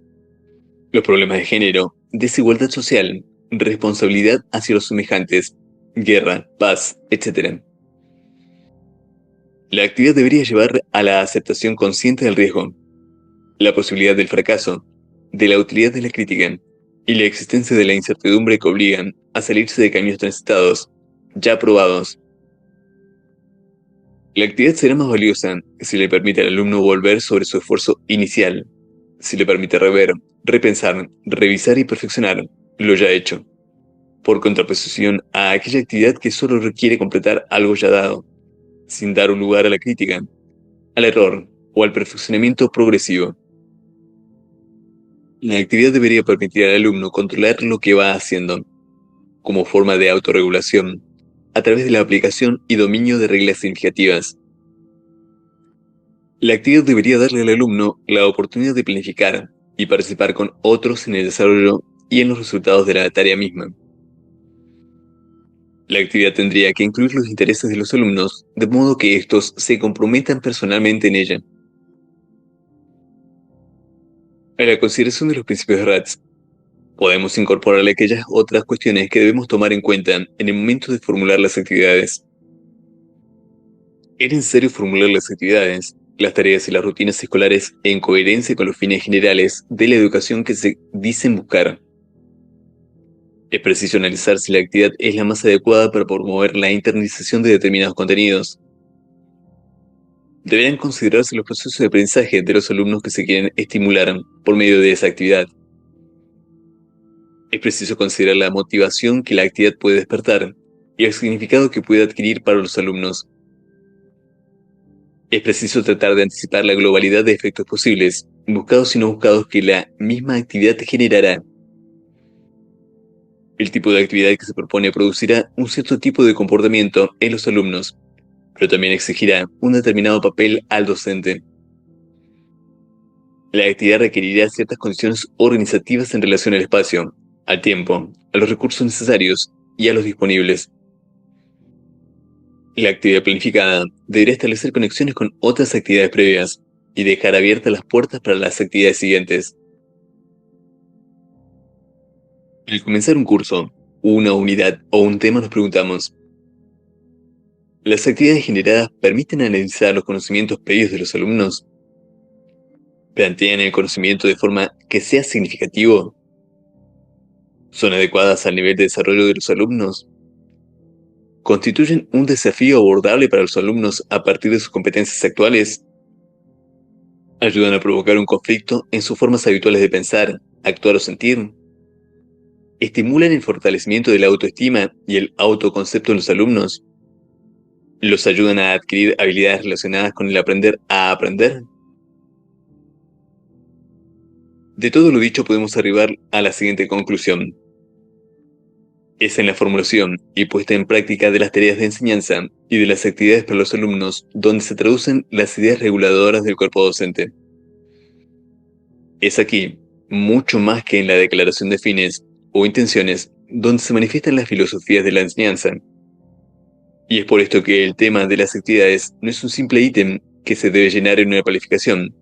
Los problemas de género, desigualdad social, responsabilidad hacia los semejantes, guerra, paz, etc. La actividad debería llevar a la aceptación consciente del riesgo, la posibilidad del fracaso, de la utilidad de la crítica y la existencia de la incertidumbre que obligan a salirse de caminos transitados, ya probados. La actividad será más valiosa si le permite al alumno volver sobre su esfuerzo inicial, si le permite rever, repensar, revisar y perfeccionar lo ya hecho, por contraposición a aquella actividad que solo requiere completar algo ya dado, sin dar un lugar a la crítica, al error o al perfeccionamiento progresivo. La actividad debería permitir al alumno controlar lo que va haciendo, como forma de autorregulación, a través de la aplicación y dominio de reglas significativas. La actividad debería darle al alumno la oportunidad de planificar y participar con otros en el desarrollo y en los resultados de la tarea misma. La actividad tendría que incluir los intereses de los alumnos, de modo que estos se comprometan personalmente en ella. A la consideración de los principios de RATS, podemos incorporarle aquellas otras cuestiones que debemos tomar en cuenta en el momento de formular las actividades. Es necesario formular las actividades, las tareas y las rutinas escolares en coherencia con los fines generales de la educación que se dicen buscar. Es preciso analizar si la actividad es la más adecuada para promover la internalización de determinados contenidos. Deberán considerarse los procesos de aprendizaje de los alumnos que se quieren estimular por medio de esa actividad. Es preciso considerar la motivación que la actividad puede despertar y el significado que puede adquirir para los alumnos. Es preciso tratar de anticipar la globalidad de efectos posibles, buscados y no buscados, que la misma actividad generará. El tipo de actividad que se propone producirá un cierto tipo de comportamiento en los alumnos, pero también exigirá un determinado papel al docente. La actividad requerirá ciertas condiciones organizativas en relación al espacio, al tiempo, a los recursos necesarios y a los disponibles. La actividad planificada deberá establecer conexiones con otras actividades previas y dejar abiertas las puertas para las actividades siguientes. Al comenzar un curso, una unidad o un tema nos preguntamos: ¿las actividades generadas permiten analizar los conocimientos previos de los alumnos? ¿Plantean el conocimiento de forma que sea significativo? ¿Son adecuadas al nivel de desarrollo de los alumnos? ¿Constituyen un desafío abordable para los alumnos a partir de sus competencias actuales? ¿Ayudan a provocar un conflicto en sus formas habituales de pensar, actuar o sentir? ¿Estimulan el fortalecimiento de la autoestima y el autoconcepto en los alumnos? ¿Los ayudan a adquirir habilidades relacionadas con el aprender a aprender? De todo lo dicho podemos arribar a la siguiente conclusión. Es en la formulación y puesta en práctica de las tareas de enseñanza y de las actividades para los alumnos donde se traducen las ideas reguladoras del cuerpo docente. Es aquí, mucho más que en la declaración de fines o intenciones, donde se manifiestan las filosofías de la enseñanza. Y es por esto que el tema de las actividades no es un simple ítem que se debe llenar en una planificación,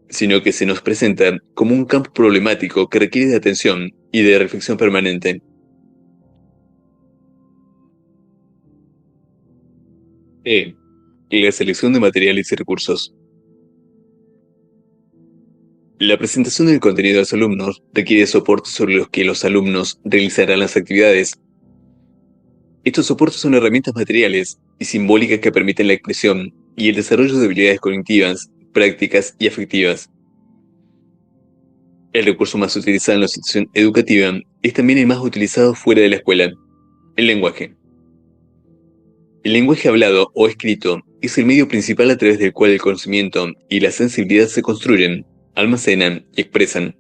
sino que se nos presenta como un campo problemático que requiere de atención y de reflexión permanente. E. La selección de materiales y recursos. La presentación del contenido a los alumnos requiere soportes sobre los que los alumnos realizarán las actividades. Estos soportes son herramientas materiales y simbólicas que permiten la expresión y el desarrollo de habilidades cognitivas, prácticas y afectivas. El recurso más utilizado en la institución educativa es también el más utilizado fuera de la escuela: el lenguaje. El lenguaje hablado o escrito es el medio principal a través del cual el conocimiento y la sensibilidad se construyen, almacenan y expresan.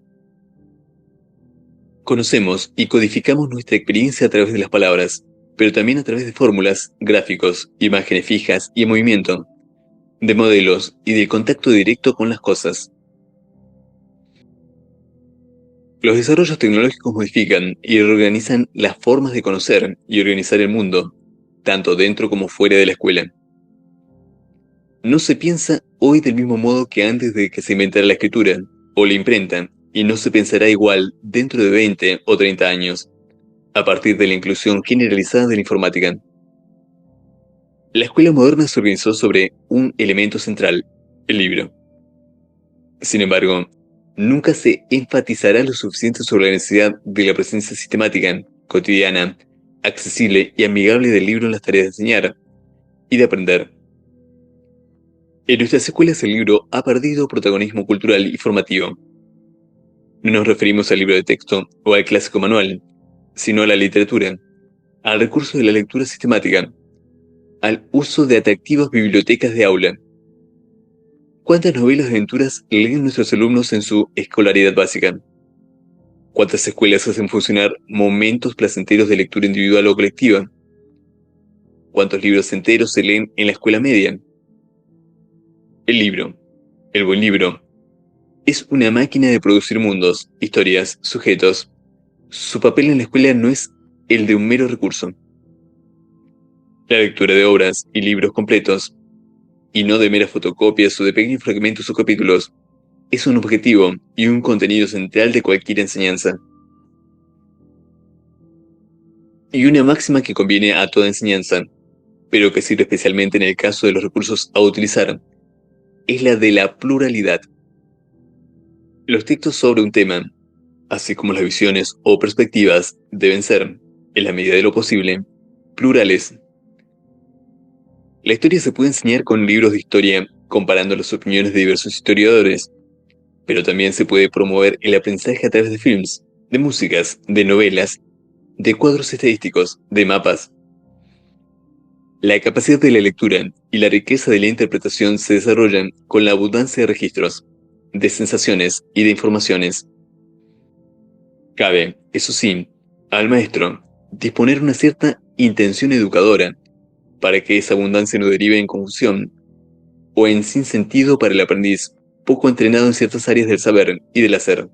Conocemos y codificamos nuestra experiencia a través de las palabras, pero también a través de fórmulas, gráficos, imágenes fijas y en movimiento, de modelos y del contacto directo con las cosas. Los desarrollos tecnológicos modifican y reorganizan las formas de conocer y organizar el mundo, tanto dentro como fuera de la escuela. No se piensa hoy del mismo modo que antes de que se inventara la escritura o la imprenta, y no se pensará igual dentro de 20 o 30 años, a partir de la inclusión generalizada de la informática. La escuela moderna se organizó sobre un elemento central, el libro. Sin embargo, nunca se enfatizará lo suficiente sobre la necesidad de la presencia sistemática, cotidiana, accesible y amigable del libro en las tareas de enseñar y de aprender. En nuestras escuelas el libro ha perdido protagonismo cultural y formativo. No nos referimos al libro de texto o al clásico manual, sino a la literatura, al recurso de la lectura sistemática, al uso de atractivas bibliotecas de aula. ¿Cuántas novelas de aventuras leen nuestros alumnos en su escolaridad básica? ¿Cuántas escuelas hacen funcionar momentos placenteros de lectura individual o colectiva? ¿Cuántos libros enteros se leen en la escuela media? El libro, el buen libro, es una máquina de producir mundos, historias, sujetos. Su papel en la escuela no es el de un mero recurso. La lectura de obras y libros completos, y no de meras fotocopias o de pequeños fragmentos o capítulos, es un objetivo y un contenido central de cualquier enseñanza. Y una máxima que conviene a toda enseñanza, pero que sirve especialmente en el caso de los recursos a utilizar, es la de la pluralidad. Los textos sobre un tema, así como las visiones o perspectivas, deben ser, en la medida de lo posible, plurales. La historia se puede enseñar con libros de historia, comparando las opiniones de diversos historiadores, pero también se puede promover el aprendizaje a través de films, de músicas, de novelas, de cuadros estadísticos, de mapas. La capacidad de la lectura y la riqueza de la interpretación se desarrollan con la abundancia de registros, de sensaciones y de informaciones. Cabe, eso sí, al maestro disponer una cierta intención educadora para que esa abundancia no derive en confusión o en sinsentido para el aprendiz poco entrenado en ciertas áreas del saber y del hacer.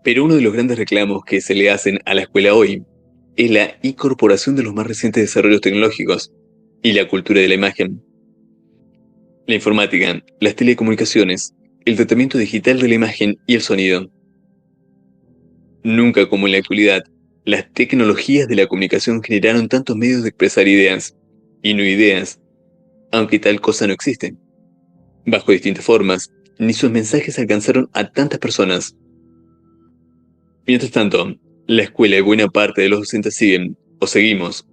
Pero uno de los grandes reclamos que se le hacen a la escuela hoy es la incorporación de los más recientes desarrollos tecnológicos y la cultura de la imagen. La informática, las telecomunicaciones, el tratamiento digital de la imagen y el sonido. Nunca como en la actualidad, las tecnologías de la comunicación generaron tantos medios de expresar ideas, y no ideas, aunque tal cosa no existe. Bajo distintas formas, ni sus mensajes alcanzaron a tantas personas. Mientras tanto, la escuela y buena parte de los docentes siguen, o seguimos,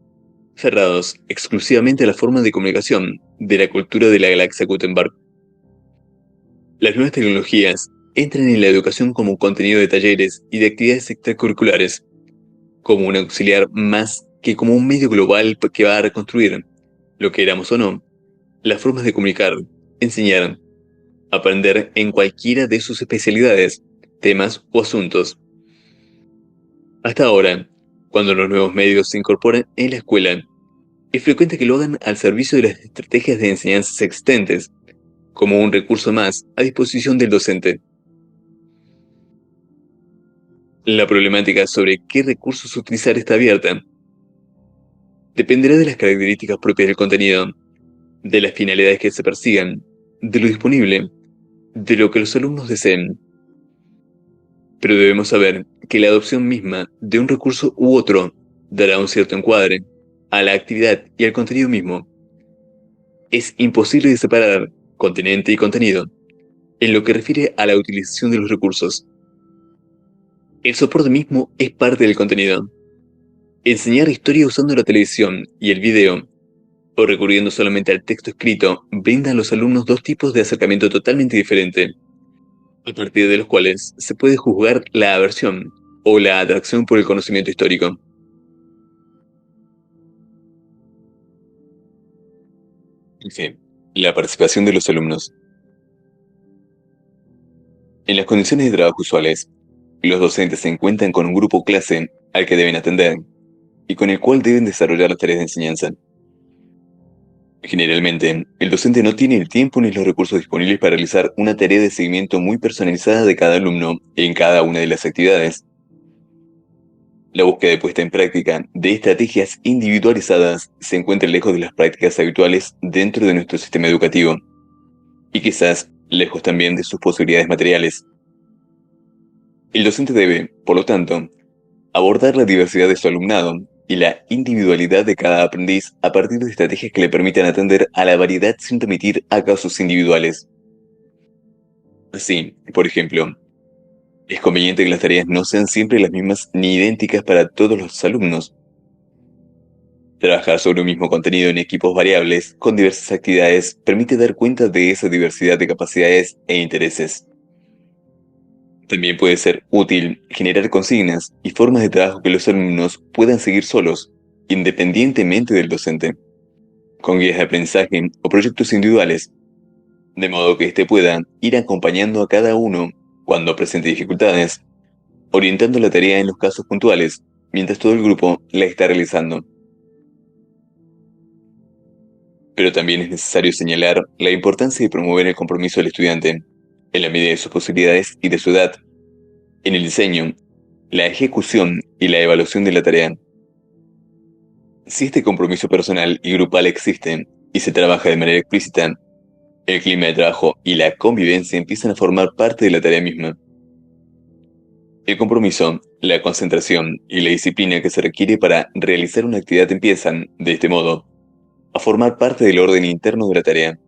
cerrados exclusivamente a la forma de comunicación de la cultura de la galaxia Gutenberg. Las nuevas tecnologías entran en la educación como contenido de talleres y de actividades extracurriculares, como un auxiliar más que como un medio global que va a reconstruir, lo que éramos o no, las formas de comunicar, enseñar, aprender en cualquiera de sus especialidades, temas o asuntos. Hasta ahora, cuando los nuevos medios se incorporan en la escuela, es frecuente que lo hagan al servicio de las estrategias de enseñanzas existentes, como un recurso más a disposición del docente. La problemática sobre qué recursos utilizar está abierta. Dependerá de las características propias del contenido, de las finalidades que se persigan, de lo disponible, de lo que los alumnos deseen. Pero debemos saber que la adopción misma de un recurso u otro dará un cierto encuadre a la actividad y al contenido mismo. Es imposible de separar continente y contenido en lo que refiere a la utilización de los recursos. El soporte mismo es parte del contenido. Enseñar historia usando la televisión y el video, o recurriendo solamente al texto escrito, brinda a los alumnos dos tipos de acercamiento totalmente diferentes, a partir de los cuales se puede juzgar la aversión o la atracción por el conocimiento histórico. En fin, la participación de los alumnos. En las condiciones de trabajo usuales, los docentes se encuentran con un grupo clase al que deben atender y con el cual deben desarrollar las tareas de enseñanza. Generalmente, el docente no tiene el tiempo ni los recursos disponibles para realizar una tarea de seguimiento muy personalizada de cada alumno en cada una de las actividades. La búsqueda de puesta en práctica de estrategias individualizadas se encuentra lejos de las prácticas habituales dentro de nuestro sistema educativo, y quizás lejos también de sus posibilidades materiales. El docente debe, por lo tanto, abordar la diversidad de su alumnado y la individualidad de cada aprendiz a partir de estrategias que le permitan atender a la variedad sin remitir a casos individuales. Así, por ejemplo, es conveniente que las tareas no sean siempre las mismas ni idénticas para todos los alumnos. Trabajar sobre un mismo contenido en equipos variables con diversas actividades permite dar cuenta de esa diversidad de capacidades e intereses. También puede ser útil generar consignas y formas de trabajo que los alumnos puedan seguir solos, independientemente del docente, con guías de aprendizaje o proyectos individuales, de modo que éste pueda ir acompañando a cada uno cuando presente dificultades, orientando la tarea en los casos puntuales, mientras todo el grupo la está realizando. Pero también es necesario señalar la importancia de promover el compromiso del estudiante, en la medida de sus posibilidades y de su edad, en el diseño, la ejecución y la evaluación de la tarea. Si este compromiso personal y grupal existe y se trabaja de manera explícita, el clima de trabajo y la convivencia empiezan a formar parte de la tarea misma. El compromiso, la concentración y la disciplina que se requiere para realizar una actividad empiezan, de este modo, a formar parte del orden interno de la tarea.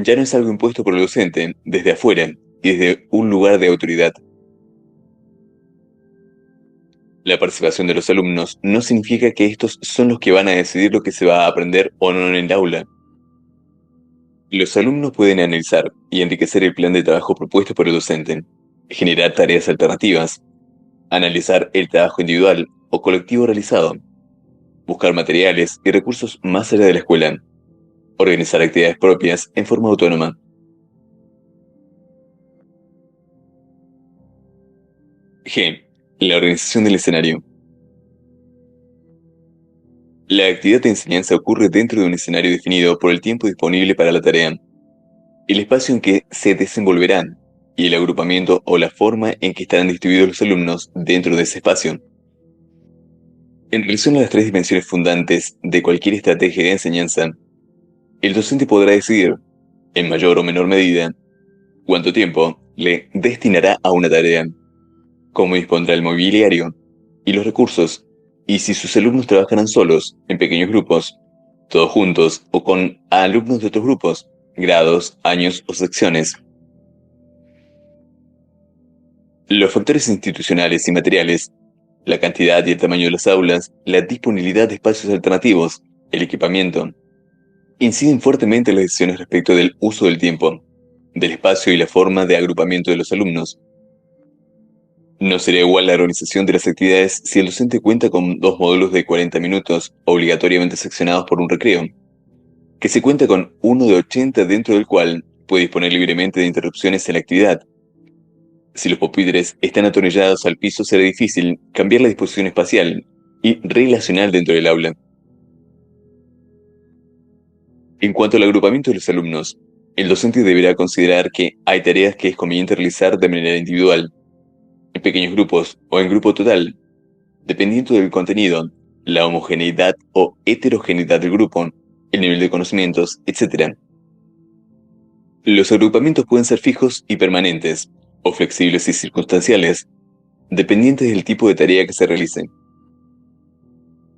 Ya no es algo impuesto por el docente desde afuera y desde un lugar de autoridad. La participación de los alumnos no significa que estos son los que van a decidir lo que se va a aprender o no en el aula. Los alumnos pueden analizar y enriquecer el plan de trabajo propuesto por el docente, generar tareas alternativas, analizar el trabajo individual o colectivo realizado, buscar materiales y recursos más allá de la escuela, organizar actividades propias en forma autónoma. G. La organización del escenario. La actividad de enseñanza ocurre dentro de un escenario definido por el tiempo disponible para la tarea, el espacio en que se desenvolverán y el agrupamiento o la forma en que estarán distribuidos los alumnos dentro de ese espacio. En relación a las tres dimensiones fundantes de cualquier estrategia de enseñanza, el docente podrá decidir, en mayor o menor medida, cuánto tiempo le destinará a una tarea, cómo dispondrá el mobiliario y los recursos, y si sus alumnos trabajarán solos, en pequeños grupos, todos juntos o con alumnos de otros grupos, grados, años o secciones. Los factores institucionales y materiales, la cantidad y el tamaño de las aulas, la disponibilidad de espacios alternativos, el equipamiento, inciden fuertemente en las decisiones respecto del uso del tiempo, del espacio y la forma de agrupamiento de los alumnos. No sería igual la organización de las actividades si el docente cuenta con dos módulos de 40 minutos obligatoriamente seccionados por un recreo, que se cuenta con uno de 80 dentro del cual puede disponer libremente de interrupciones en la actividad. Si los pupitres están atornillados al piso, será difícil cambiar la disposición espacial y relacional dentro del aula. En cuanto al agrupamiento de los alumnos, el docente deberá considerar que hay tareas que es conveniente realizar de manera individual, en pequeños grupos o en grupo total, dependiendo del contenido, la homogeneidad o heterogeneidad del grupo, el nivel de conocimientos, etc. Los agrupamientos pueden ser fijos y permanentes, o flexibles y circunstanciales, dependientes del tipo de tarea que se realice.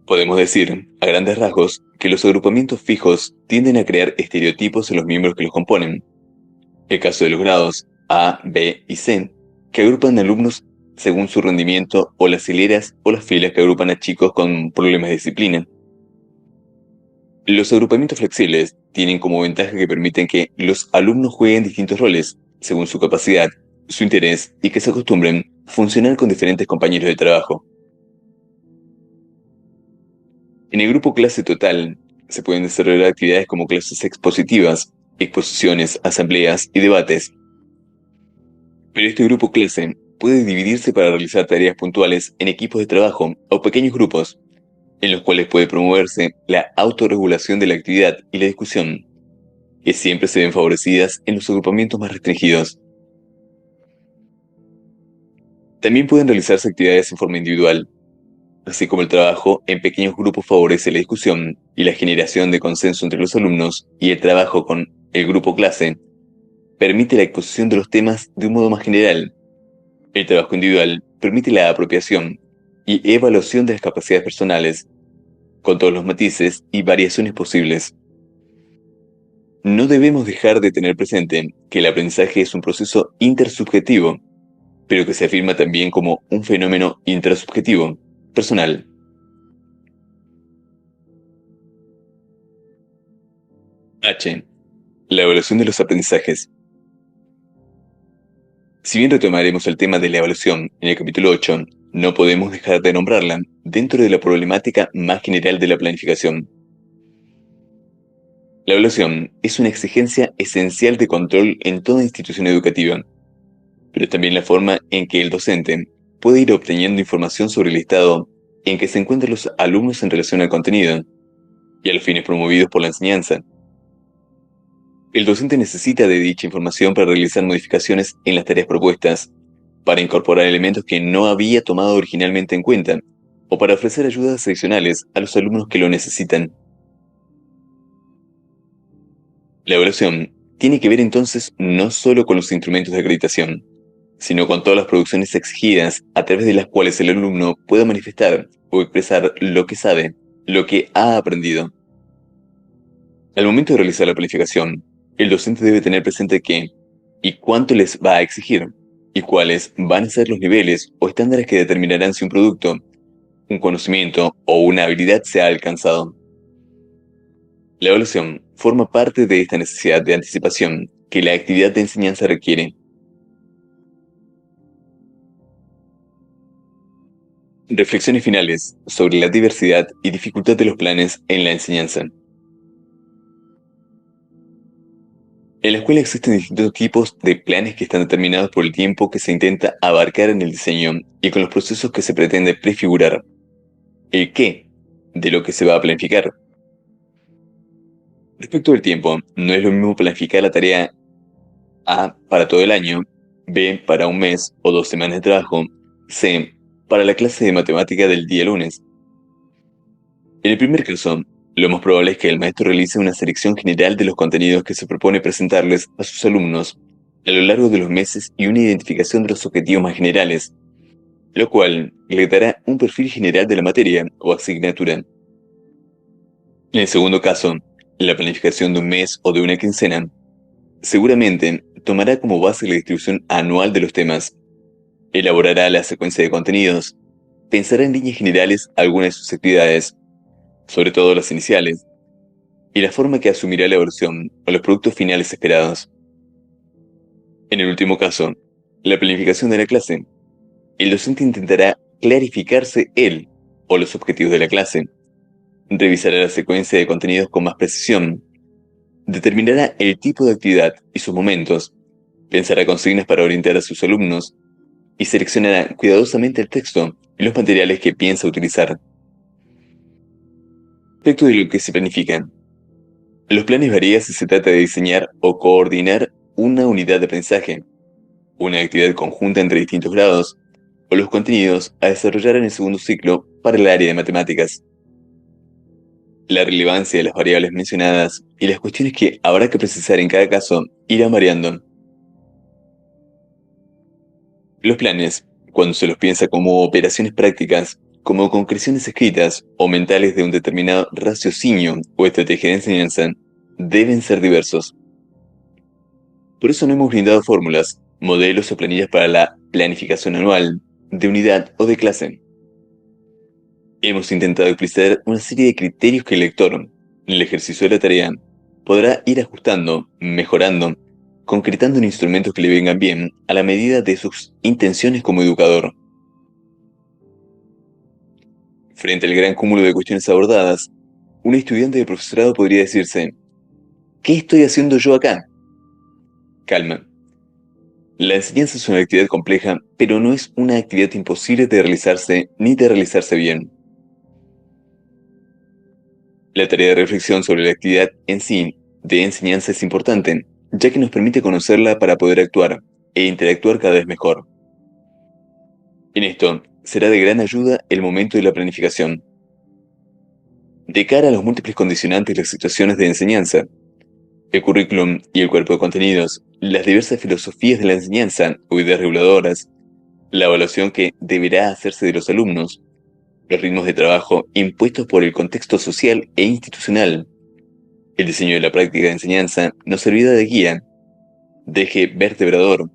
Podemos decir, a grandes rasgos, que los agrupamientos fijos tienden a crear estereotipos en los miembros que los componen. El caso de los grados A, B y C, que agrupan alumnos según su rendimiento, o las hileras o las filas que agrupan a chicos con problemas de disciplina. Los agrupamientos flexibles tienen como ventaja que permiten que los alumnos jueguen distintos roles, según su capacidad, su interés y que se acostumbren a funcionar con diferentes compañeros de trabajo. En el grupo clase total, se pueden desarrollar actividades como clases expositivas, exposiciones, asambleas y debates. Pero este grupo clase puede dividirse para realizar tareas puntuales en equipos de trabajo o pequeños grupos, en los cuales puede promoverse la autorregulación de la actividad y la discusión, que siempre se ven favorecidas en los agrupamientos más restringidos. También pueden realizarse actividades en forma individual, así como el trabajo en pequeños grupos favorece la discusión y la generación de consenso entre los alumnos, y el trabajo con el grupo clase permite la exposición de los temas de un modo más general. El trabajo individual permite la apropiación y evaluación de las capacidades personales, con todos los matices y variaciones posibles. No debemos dejar de tener presente que el aprendizaje es un proceso intersubjetivo, pero que se afirma también como un fenómeno intrasubjetivo, personal. H. La evaluación de los aprendizajes. Si bien retomaremos el tema de la evaluación en el capítulo 8, no podemos dejar de nombrarla dentro de la problemática más general de la planificación. La evaluación es una exigencia esencial de control en toda institución educativa, pero también la forma en que el docente puede ir obteniendo información sobre el estado en que se encuentran los alumnos en relación al contenido y a los fines promovidos por la enseñanza. El docente necesita de dicha información para realizar modificaciones en las tareas propuestas, para incorporar elementos que no había tomado originalmente en cuenta, o para ofrecer ayudas adicionales a los alumnos que lo necesitan. La evaluación tiene que ver entonces no solo con los instrumentos de acreditación, sino con todas las producciones exigidas a través de las cuales el alumno pueda manifestar o expresar lo que sabe, lo que ha aprendido. Al momento de realizar la planificación, el docente debe tener presente qué y cuánto les va a exigir, y cuáles van a ser los niveles o estándares que determinarán si un producto, un conocimiento o una habilidad se ha alcanzado. La evaluación forma parte de esta necesidad de anticipación que la actividad de enseñanza requiere. Reflexiones finales sobre la diversidad y dificultad de los planes en la enseñanza. En la escuela existen distintos tipos de planes que están determinados por el tiempo que se intenta abarcar en el diseño y con los procesos que se pretende prefigurar. El qué de lo que se va a planificar. Respecto del tiempo, no es lo mismo planificar la tarea A para todo el año, B para un mes o 2 semanas de trabajo, C para la clase de matemática del día lunes. En el primer caso, lo más probable es que el maestro realice una selección general de los contenidos que se propone presentarles a sus alumnos a lo largo de los meses y una identificación de los objetivos más generales, lo cual le dará un perfil general de la materia o asignatura. En el segundo caso, la planificación de un mes o de una quincena seguramente tomará como base la distribución anual de los temas, elaborará la secuencia de contenidos, pensará en líneas generales algunas de sus actividades, sobre todo las iniciales, y la forma que asumirá la evaluación o los productos finales esperados. En el último caso, la planificación de la clase, el docente intentará clarificarse él o los objetivos de la clase, revisará la secuencia de contenidos con más precisión, determinará el tipo de actividad y sus momentos, pensará consignas para orientar a sus alumnos y seleccionará cuidadosamente el texto y los materiales que piensa utilizar. Respecto de lo que se planifica, los planes varían si se trata de diseñar o coordinar una unidad de aprendizaje, una actividad conjunta entre distintos grados, o los contenidos a desarrollar en el segundo ciclo para el área de matemáticas. La relevancia de las variables mencionadas y las cuestiones que habrá que precisar en cada caso irán variando. Los planes, cuando se los piensa como operaciones prácticas, como concreciones escritas o mentales de un determinado raciocinio o estrategia de enseñanza, deben ser diversos. Por eso no hemos brindado fórmulas, modelos o planillas para la planificación anual, de unidad o de clase. Hemos intentado explicitar una serie de criterios que el lector, en el ejercicio de la tarea, podrá ir ajustando, mejorando, concretando en instrumentos que le vengan bien a la medida de sus intenciones como educador. Frente al gran cúmulo de cuestiones abordadas, un estudiante de profesorado podría decirse: ¿qué estoy haciendo yo acá? Calma. La enseñanza es una actividad compleja, pero no es una actividad imposible de realizarse ni de realizarse bien. La tarea de reflexión sobre la actividad en sí de enseñanza es importante, ya que nos permite conocerla para poder actuar e interactuar cada vez mejor. En esto, será de gran ayuda el momento de la planificación. De cara a los múltiples condicionantes y las situaciones de enseñanza, el currículum y el cuerpo de contenidos, las diversas filosofías de la enseñanza o ideas reguladoras, la evaluación que deberá hacerse de los alumnos, los ritmos de trabajo impuestos por el contexto social e institucional, el diseño de la práctica de enseñanza nos servirá de guía, de eje vertebrador,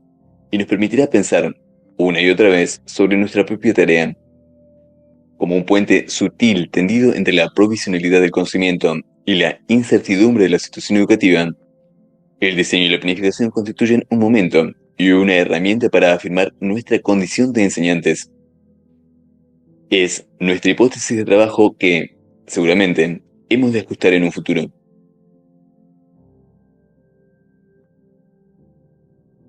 y nos permitirá pensar una y otra vez sobre nuestra propia tarea, como un puente sutil tendido entre la provisionalidad del conocimiento y la incertidumbre de la situación educativa. El diseño y la planificación constituyen un momento y una herramienta para afirmar nuestra condición de enseñantes. Es nuestra hipótesis de trabajo que, seguramente, hemos de ajustar en un futuro.